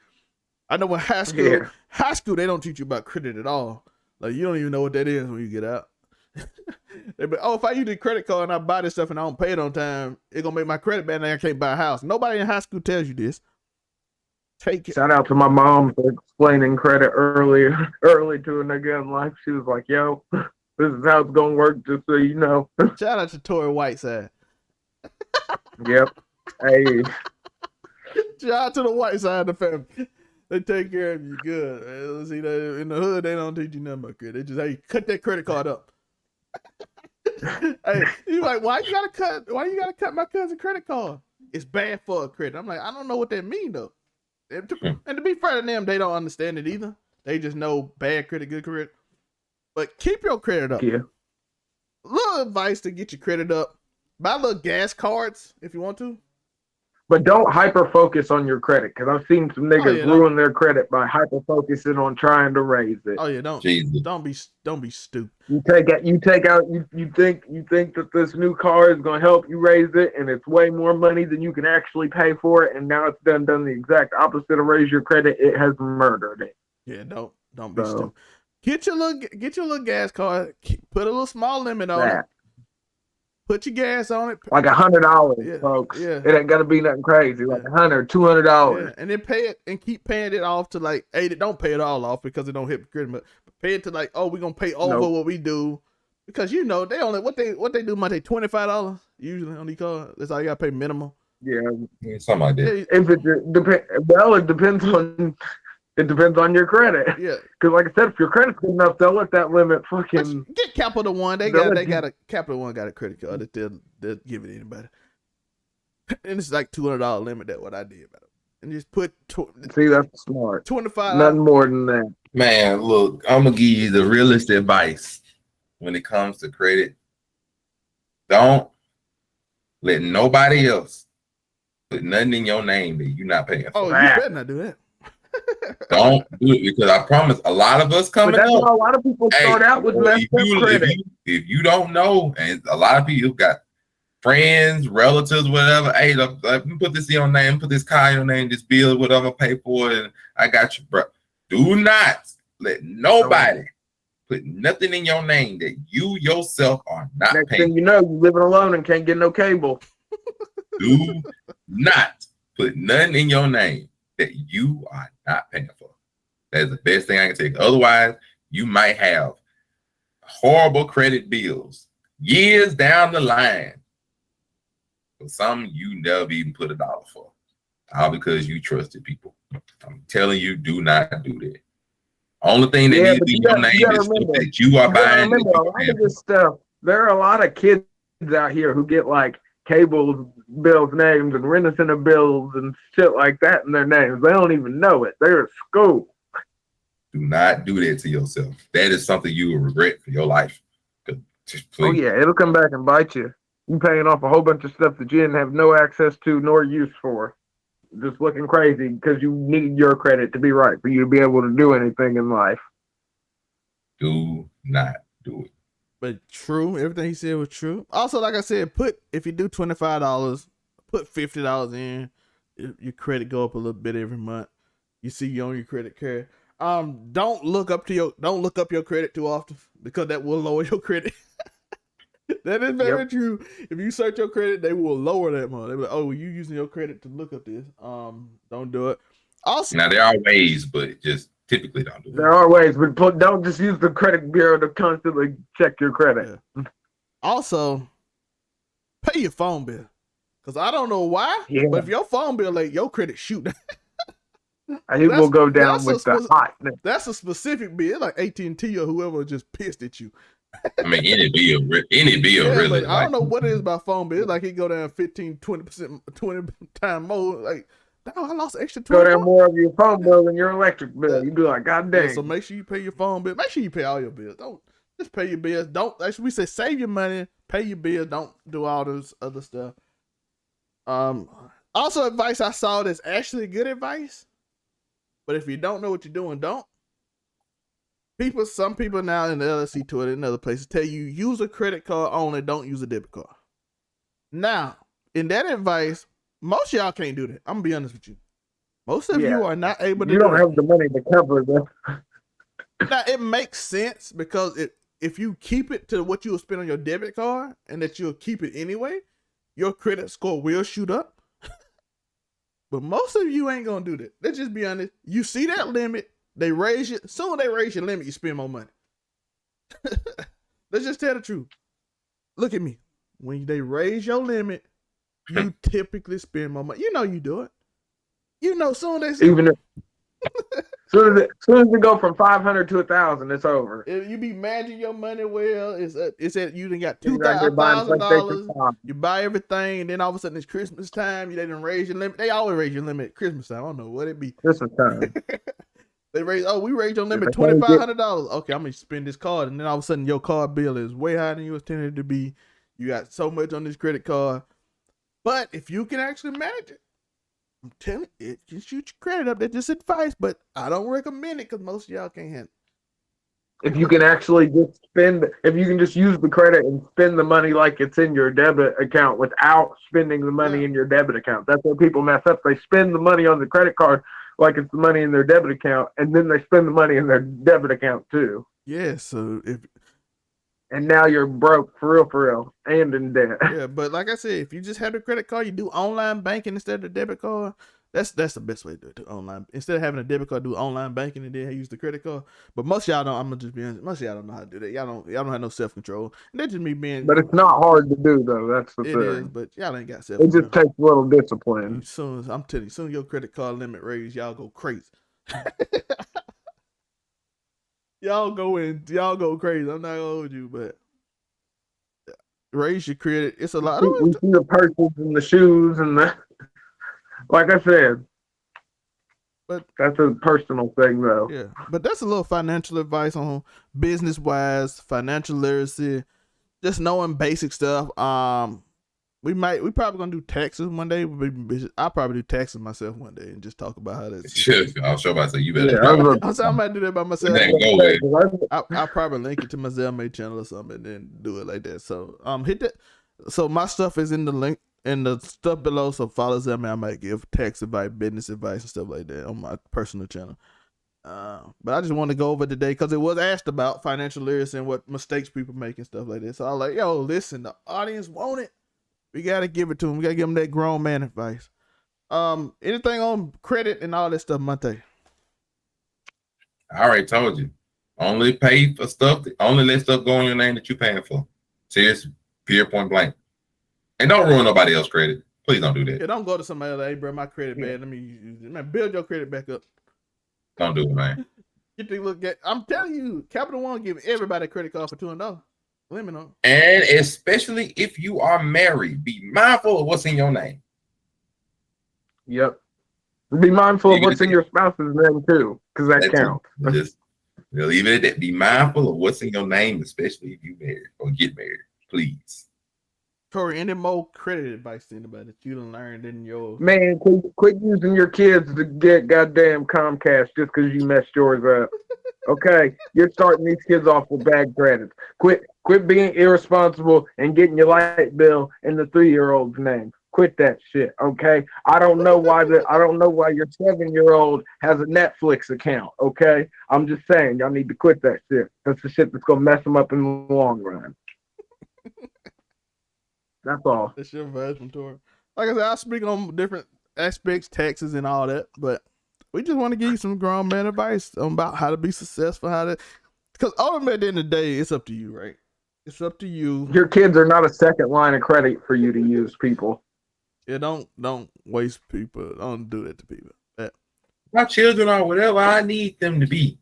I know in high school, they don't teach you about credit at all. Like, you don't even know what that is when you get out. They be, if I use a credit card and I buy this stuff and I don't pay it on time, it's going to make my credit bad and I can't buy a house. Nobody in high school tells you this. Take it. Shout out to my mom for explaining credit early to a nigga in life. She was like, yo, this is how it's going to work, just so you know. Shout out to Tori Whiteside. Yep. Hey. Shout out to the white side of the family. They take care of you good. See, in the hood, they don't teach you nothing about credit. They just, hey, cut that credit card up. Hey, you like, why you gotta cut my cousin's credit card? It's bad for a credit. I'm like, I don't know what that mean though. And to be fair to them, they don't understand it either. They just know bad credit, good credit. But keep your credit up. Yeah. Little advice to get your credit up. Buy little gas cards if you want to. But don't hyper focus on your credit, because I've seen some niggas ruin their credit by hyper focusing on trying to raise it. Oh yeah, don't be stupid. You think that this new car is gonna help you raise it, and it's way more money than you can actually pay for it, and now it's done the exact opposite of raise your credit. It has murdered it. Yeah, don't be stupid. Get your little gas card. Put a little small limit on it. Put your gas on it. Like $100, folks. Yeah. It ain't got to be nothing crazy. Like $100, $200. Yeah. And then pay it and keep paying it off to like 80. Don't pay it all off because it don't hit credit, but pay it to like, we're going to pay over what we do. Because they only, what they do monthly, $25 usually on these cards. That's all you got to pay minimum. Yeah. Something like that. If it depends on your credit. Yeah. Because like I said, if your credit's good enough, they'll let that limit fucking... Get Capital One. Capital One got a credit card that they'll give it to anybody. And it's like $200 limit. That's what I did. And just put... See, that's smart. $25. Nothing more than that. Man, look, I'm going to give you the realest advice when it comes to credit. Don't let nobody else put nothing in your name that you're not paying for. Oh, you better not do that. Don't do it, because I promise a lot of us coming But that's up. how a lot of people start out with messed up credit. If you don't know, and a lot of people got friends, relatives, whatever. Hey, let me put this in your name, put this car in your name, this bill, whatever, pay for it, and I got you, bro. Do not let nobody put nothing in your name that you yourself are not Next paying. thing you know, you're living alone and can't get no cable. Do not put nothing in your name that you are not paying for. That's the best thing I can take. Otherwise, you might have horrible credit bills years down the line for some you never even put $1 for, all because you trusted people. I'm telling you, do not do that. Only thing that needs to be in your name is stuff that you are buying. Remember, a lot of this stuff, there are a lot of kids out here who get like cable bills names and rent-a-center bills and shit like that in their names. They don't even know it. They're at school. Do not do that to yourself. That is something you will regret for your life. Oh yeah, it'll come back and bite you. You paying off a whole bunch of stuff that you didn't have no access to nor use for. Just looking crazy because you need your credit to be right for you to be able to do anything in life. Do not do it. But true, everything he said was true. Also, like I said, if you do $25, put $50 in. Your credit go up a little bit every month. You see you on your credit card. Don't look up your credit too often, because that will lower your credit. That is very true. If you search your credit, they will lower that money. They'll be like, oh, you using your credit to look up this. Don't do it. Also, now there are ways, but just typically don't do it. There are ways, but don't just use the credit bureau to constantly check your credit. Yeah. Also, pay your phone bill. Because I don't know why, but if your phone bill late, your credit shoot. It will go down with the hotness. That's a specific bill, like AT&T or whoever just pissed at you. I mean, any bill really. I don't know what it is about phone bill. Like, he go down 15, 20%, 20 times more. Like, I lost extra 20. Go down more of your phone bill than your electric bill. You'd be like, God dang. Yeah, so make sure you pay your phone bill. Make sure you pay all your bills. Don't just pay your bills. Don't, actually, we say save your money, pay your bills. Don't do all this other stuff. Also, advice I saw that's actually good advice. But if you don't know what you're doing, don't. Some people now in the LSC Twitter and other places tell you use a credit card only, don't use a debit card. Now, in that advice, most of y'all can't do that. I'm gonna be honest with you. Most of you are not able to. You don't have the money to cover that. Now, it makes sense because if you keep it to what you will spend on your debit card and that you'll keep it anyway, your credit score will shoot up. But most of you ain't gonna do that. Let's just be honest. You see that limit, they raise it. Soon as they raise your limit, you spend more money. Let's just tell the truth. Look at me. When they raise your limit, you typically spend more money. You know you do it. You know soon as they even if soon as we go from 500 to 1,000, it's over. If you be managing your money well, it's at you done got $2,000. You buy everything, and then all of a sudden it's Christmas time. They done raise your limit. They always raise your limit at Christmas time. I don't know what it be. Christmas time. We raised your limit $2,500. Okay, I'm gonna spend this card, and then all of a sudden your card bill is way higher than you intended to be. You got so much on this credit card, but if you can actually manage it, I'm telling you, it can shoot your credit up. That's just advice, but I don't recommend it because most of y'all can't handle it. If you can actually just if you can just use the credit and spend the money like it's in your debit account without spending the money in your debit account. That's where people mess up. They spend the money on the credit card like it's the money in their debit account, and then they spend the money in their debit account too. Yeah, so and now you're broke for real, and in debt. Yeah, but like I said, if you just have the credit card, you do online banking instead of the debit card. That's the best way to do it. Online, instead of having a debit card, do online banking and then use the credit card. But most of y'all don't. I'm gonna just be honest. Most of y'all don't know how to do that. Y'all don't have no self control. And that's just me being. But it's not hard to do though. That's the thing. It is, but y'all ain't got self. It just takes a little discipline. I'm telling you, soon as your credit card limit raise, y'all go crazy. y'all go crazy. I'm not gonna hold you, but raise your credit. It's a lot. We see the purses and the shoes and the. Like I said, but that's a personal thing, though. Yeah, but that's a little financial advice on business-wise, financial literacy, just knowing basic stuff. We probably gonna do taxes one day. I'll probably do taxes myself one day and just talk about how that's. I'll show myself. You better. Yeah, I might do that by myself. I'll probably link it to my Zelmay channel or something and then do it like that. So hit that. So my stuff is in the link in the stuff below. So follow Zelmay. I might give tax advice, business advice, and stuff like that on my personal channel. But I just want to go over today because it was asked about financial literacy and what mistakes people make and stuff like that. So I was like, yo, listen, the audience want it. We gotta give it to them. We gotta give them that grown man advice. Anything on credit and all that stuff, Monte? I already told you. Only pay for stuff. Only let stuff go on your name that you're paying for. Serious, pure point blank. And don't ruin nobody else's credit. Please don't do that. Yeah, don't go to somebody else. Hey, bro, my credit bad. Let me build your credit back up. Don't do it, man. Get the look at. I'm telling you, Capital One give everybody a credit card for $200. Limit on. And especially if you are married, be mindful of what's in your name. Yep. Be mindful of what's in your spouse's name too, because that counts. Just leave it at that. Be mindful of what's in your name, especially if you married or get married. Please. Corey, any more credit advice to anybody that you done learned in your Man, quit using your kids to get goddamn Comcast just because you messed yours up. Okay, you're starting these kids off with bad credits. Quit being irresponsible and getting your light bill in the 3-year-old's name. Quit that shit, okay? I don't know why your 7-year-old has a Netflix account, okay? I'm just saying, y'all need to quit that shit. That's the shit that's gonna mess them up in the long run. That's all. That's your advice from Tori. Like I said, I'll speak on different aspects, taxes and all that, but we just want to give you some grown man advice about how to be successful, because ultimately at the end of the day, it's up to you, right? It's up to you. Your kids are not a second line of credit for you to use, people. Yeah, don't waste people. Don't do that to people. My children are whatever I need them to be.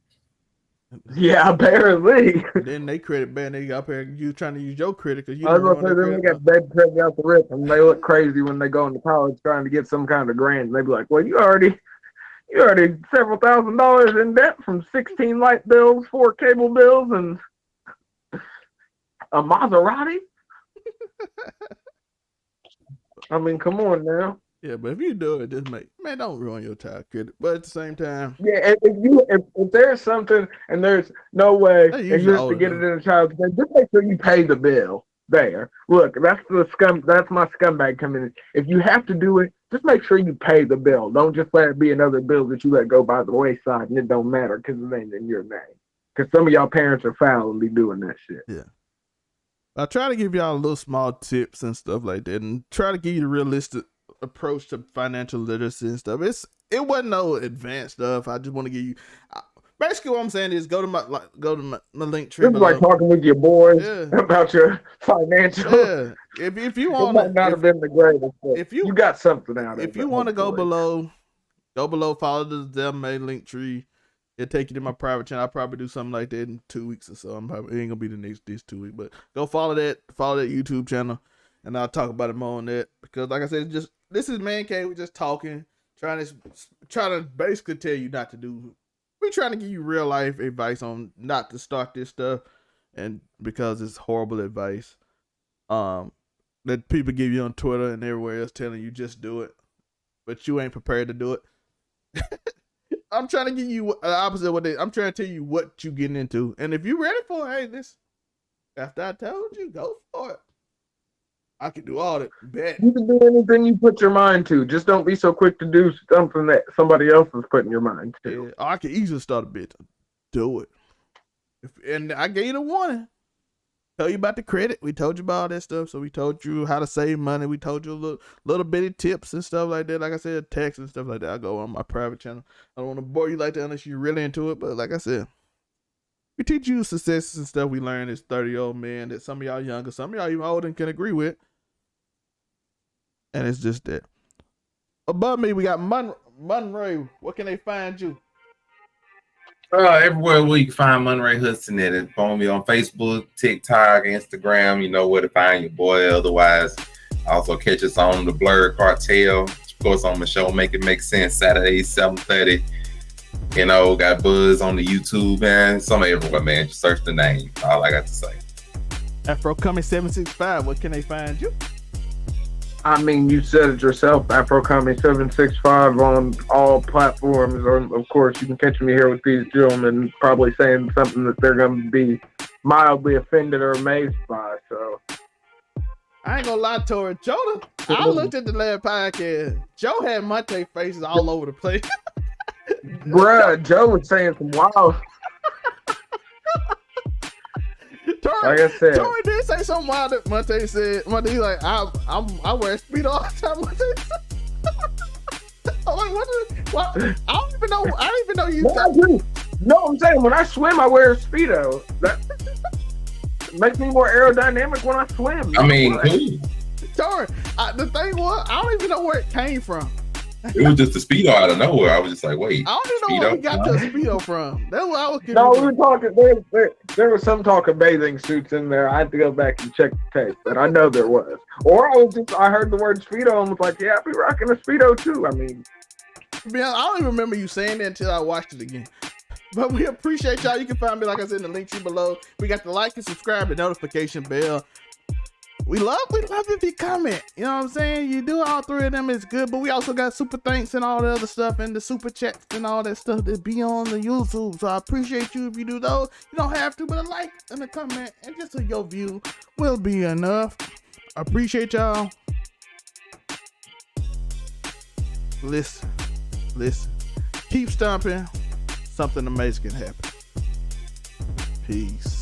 Yeah, apparently. Then they credit bad. They got here you trying to use your credit because you. I was gonna say they got bad credit out the rip, and they look crazy when they go into college trying to get some kind of grant. They be like, "Well, you already several $1,000s in debt from 16 light bills, 4 cable bills, and a Maserati." I mean, come on now. Yeah, but if you do it, just don't ruin your child credit. But at the same time, yeah, if there's something and there's no way and you're to get it in a child's credit, just make sure you pay the bill. There, look, that's my scumbag coming in. If you have to do it, just make sure you pay the bill. Don't just let it be another bill that you let go by the wayside and it don't matter because it ain't in your name. Because some of y'all parents are foul and be doing that shit. Yeah. I try to give y'all little small tips and stuff like that, and try to give you the realistic approach to financial literacy and stuff. It wasn't no advanced stuff. I just want to give you. Basically, what I'm saying is go to my link tree. This is like talking with your boys about your financial. Yeah, if you want, it might not have been the greatest. If you got something out of it. If you want to go below, follow the Zelmay link tree. It'll take you to my private channel. I'll probably do something like that in 2 weeks or so. It ain't gonna be these 2 weeks, but go follow that YouTube channel, and I'll talk about it more on that. Because like I said, this is Man Cave. We're just talking, trying to basically tell you not to do. We're trying to give you real life advice on not to start this stuff, and because it's horrible advice, that people give you on Twitter and everywhere else telling you just do it, but you ain't prepared to do it. I'm trying to give you the opposite of what I'm trying to tell you what you getting into, and if you ready for it, hey, this after I told you, go for it. I can do all that. Bet. You can do anything you put your mind to. Just don't be so quick to do something that somebody else is putting your mind to. Yeah, I can easily start a bit. Do it. And I gave you the warning. Tell you about the credit. We told you about all that stuff. So we told you how to save money. We told you little bitty tips and stuff like that. Like I said, text and stuff like that. I go on my private channel. I don't want to bore you like that unless you're really into it. But like I said, we teach you successes and stuff we learned as 30-year-old men that some of y'all younger, some of y'all even older can agree with. And it's just that. Above me, we got Monray. Where can they find you? Everywhere where you can find Monray Hudson at it. Follow me on Facebook, TikTok, Instagram. You know where to find your boy. Otherwise, also catch us on the Blurred Cartel. Of course, on the show Make It Make Sense, Saturdays, 7:30. You know, got Buzz on the YouTube, man. Some everywhere, man. Just search the name. All I got to say. Afro Coming 765. Where can they find you? I mean, you said it yourself, AfroComedy765 on all platforms. Or, of course, you can catch me here with these gentlemen probably saying something that they're going to be mildly offended or amazed by. So I ain't gonna lie to her. I looked at the last podcast. Joe had Monte faces all over the place. Bruh, Joe was saying some wild. Like I said, Tori did say something wild that Monte said. Monte's like, I wear Speedo all the time. Monte. I'm like, what? I don't even know. I don't even know you. I do. No, I'm saying when I swim, I wear a Speedo. That makes me more aerodynamic when I swim. I mean, cool. Tori, the thing was, I don't even know where it came from. It was just a Speedo out of nowhere. I was just like, wait. I don't even know where we got the Speedo from. That's what I was confused. No, we were talking. There was some talk of bathing suits in there. I had to go back and check the tape, but I know there was. Or I heard the word Speedo and was like, yeah, I'll be rocking a Speedo too. I mean, to be honest, I don't even remember you saying that until I watched it again. But we appreciate y'all. You can find me, like I said, in the link tree below. We got the like and subscribe, the notification bell. We love if you comment. You know what I'm saying? You do all three of them, it's good. But we also got super thanks and all the other stuff, and the super chats and all that stuff that be on the YouTube. So I appreciate you if you do those. You don't have to, but a like and a comment and just your view will be enough. I appreciate y'all. Listen. Keep stomping. Something amazing can happen. Peace.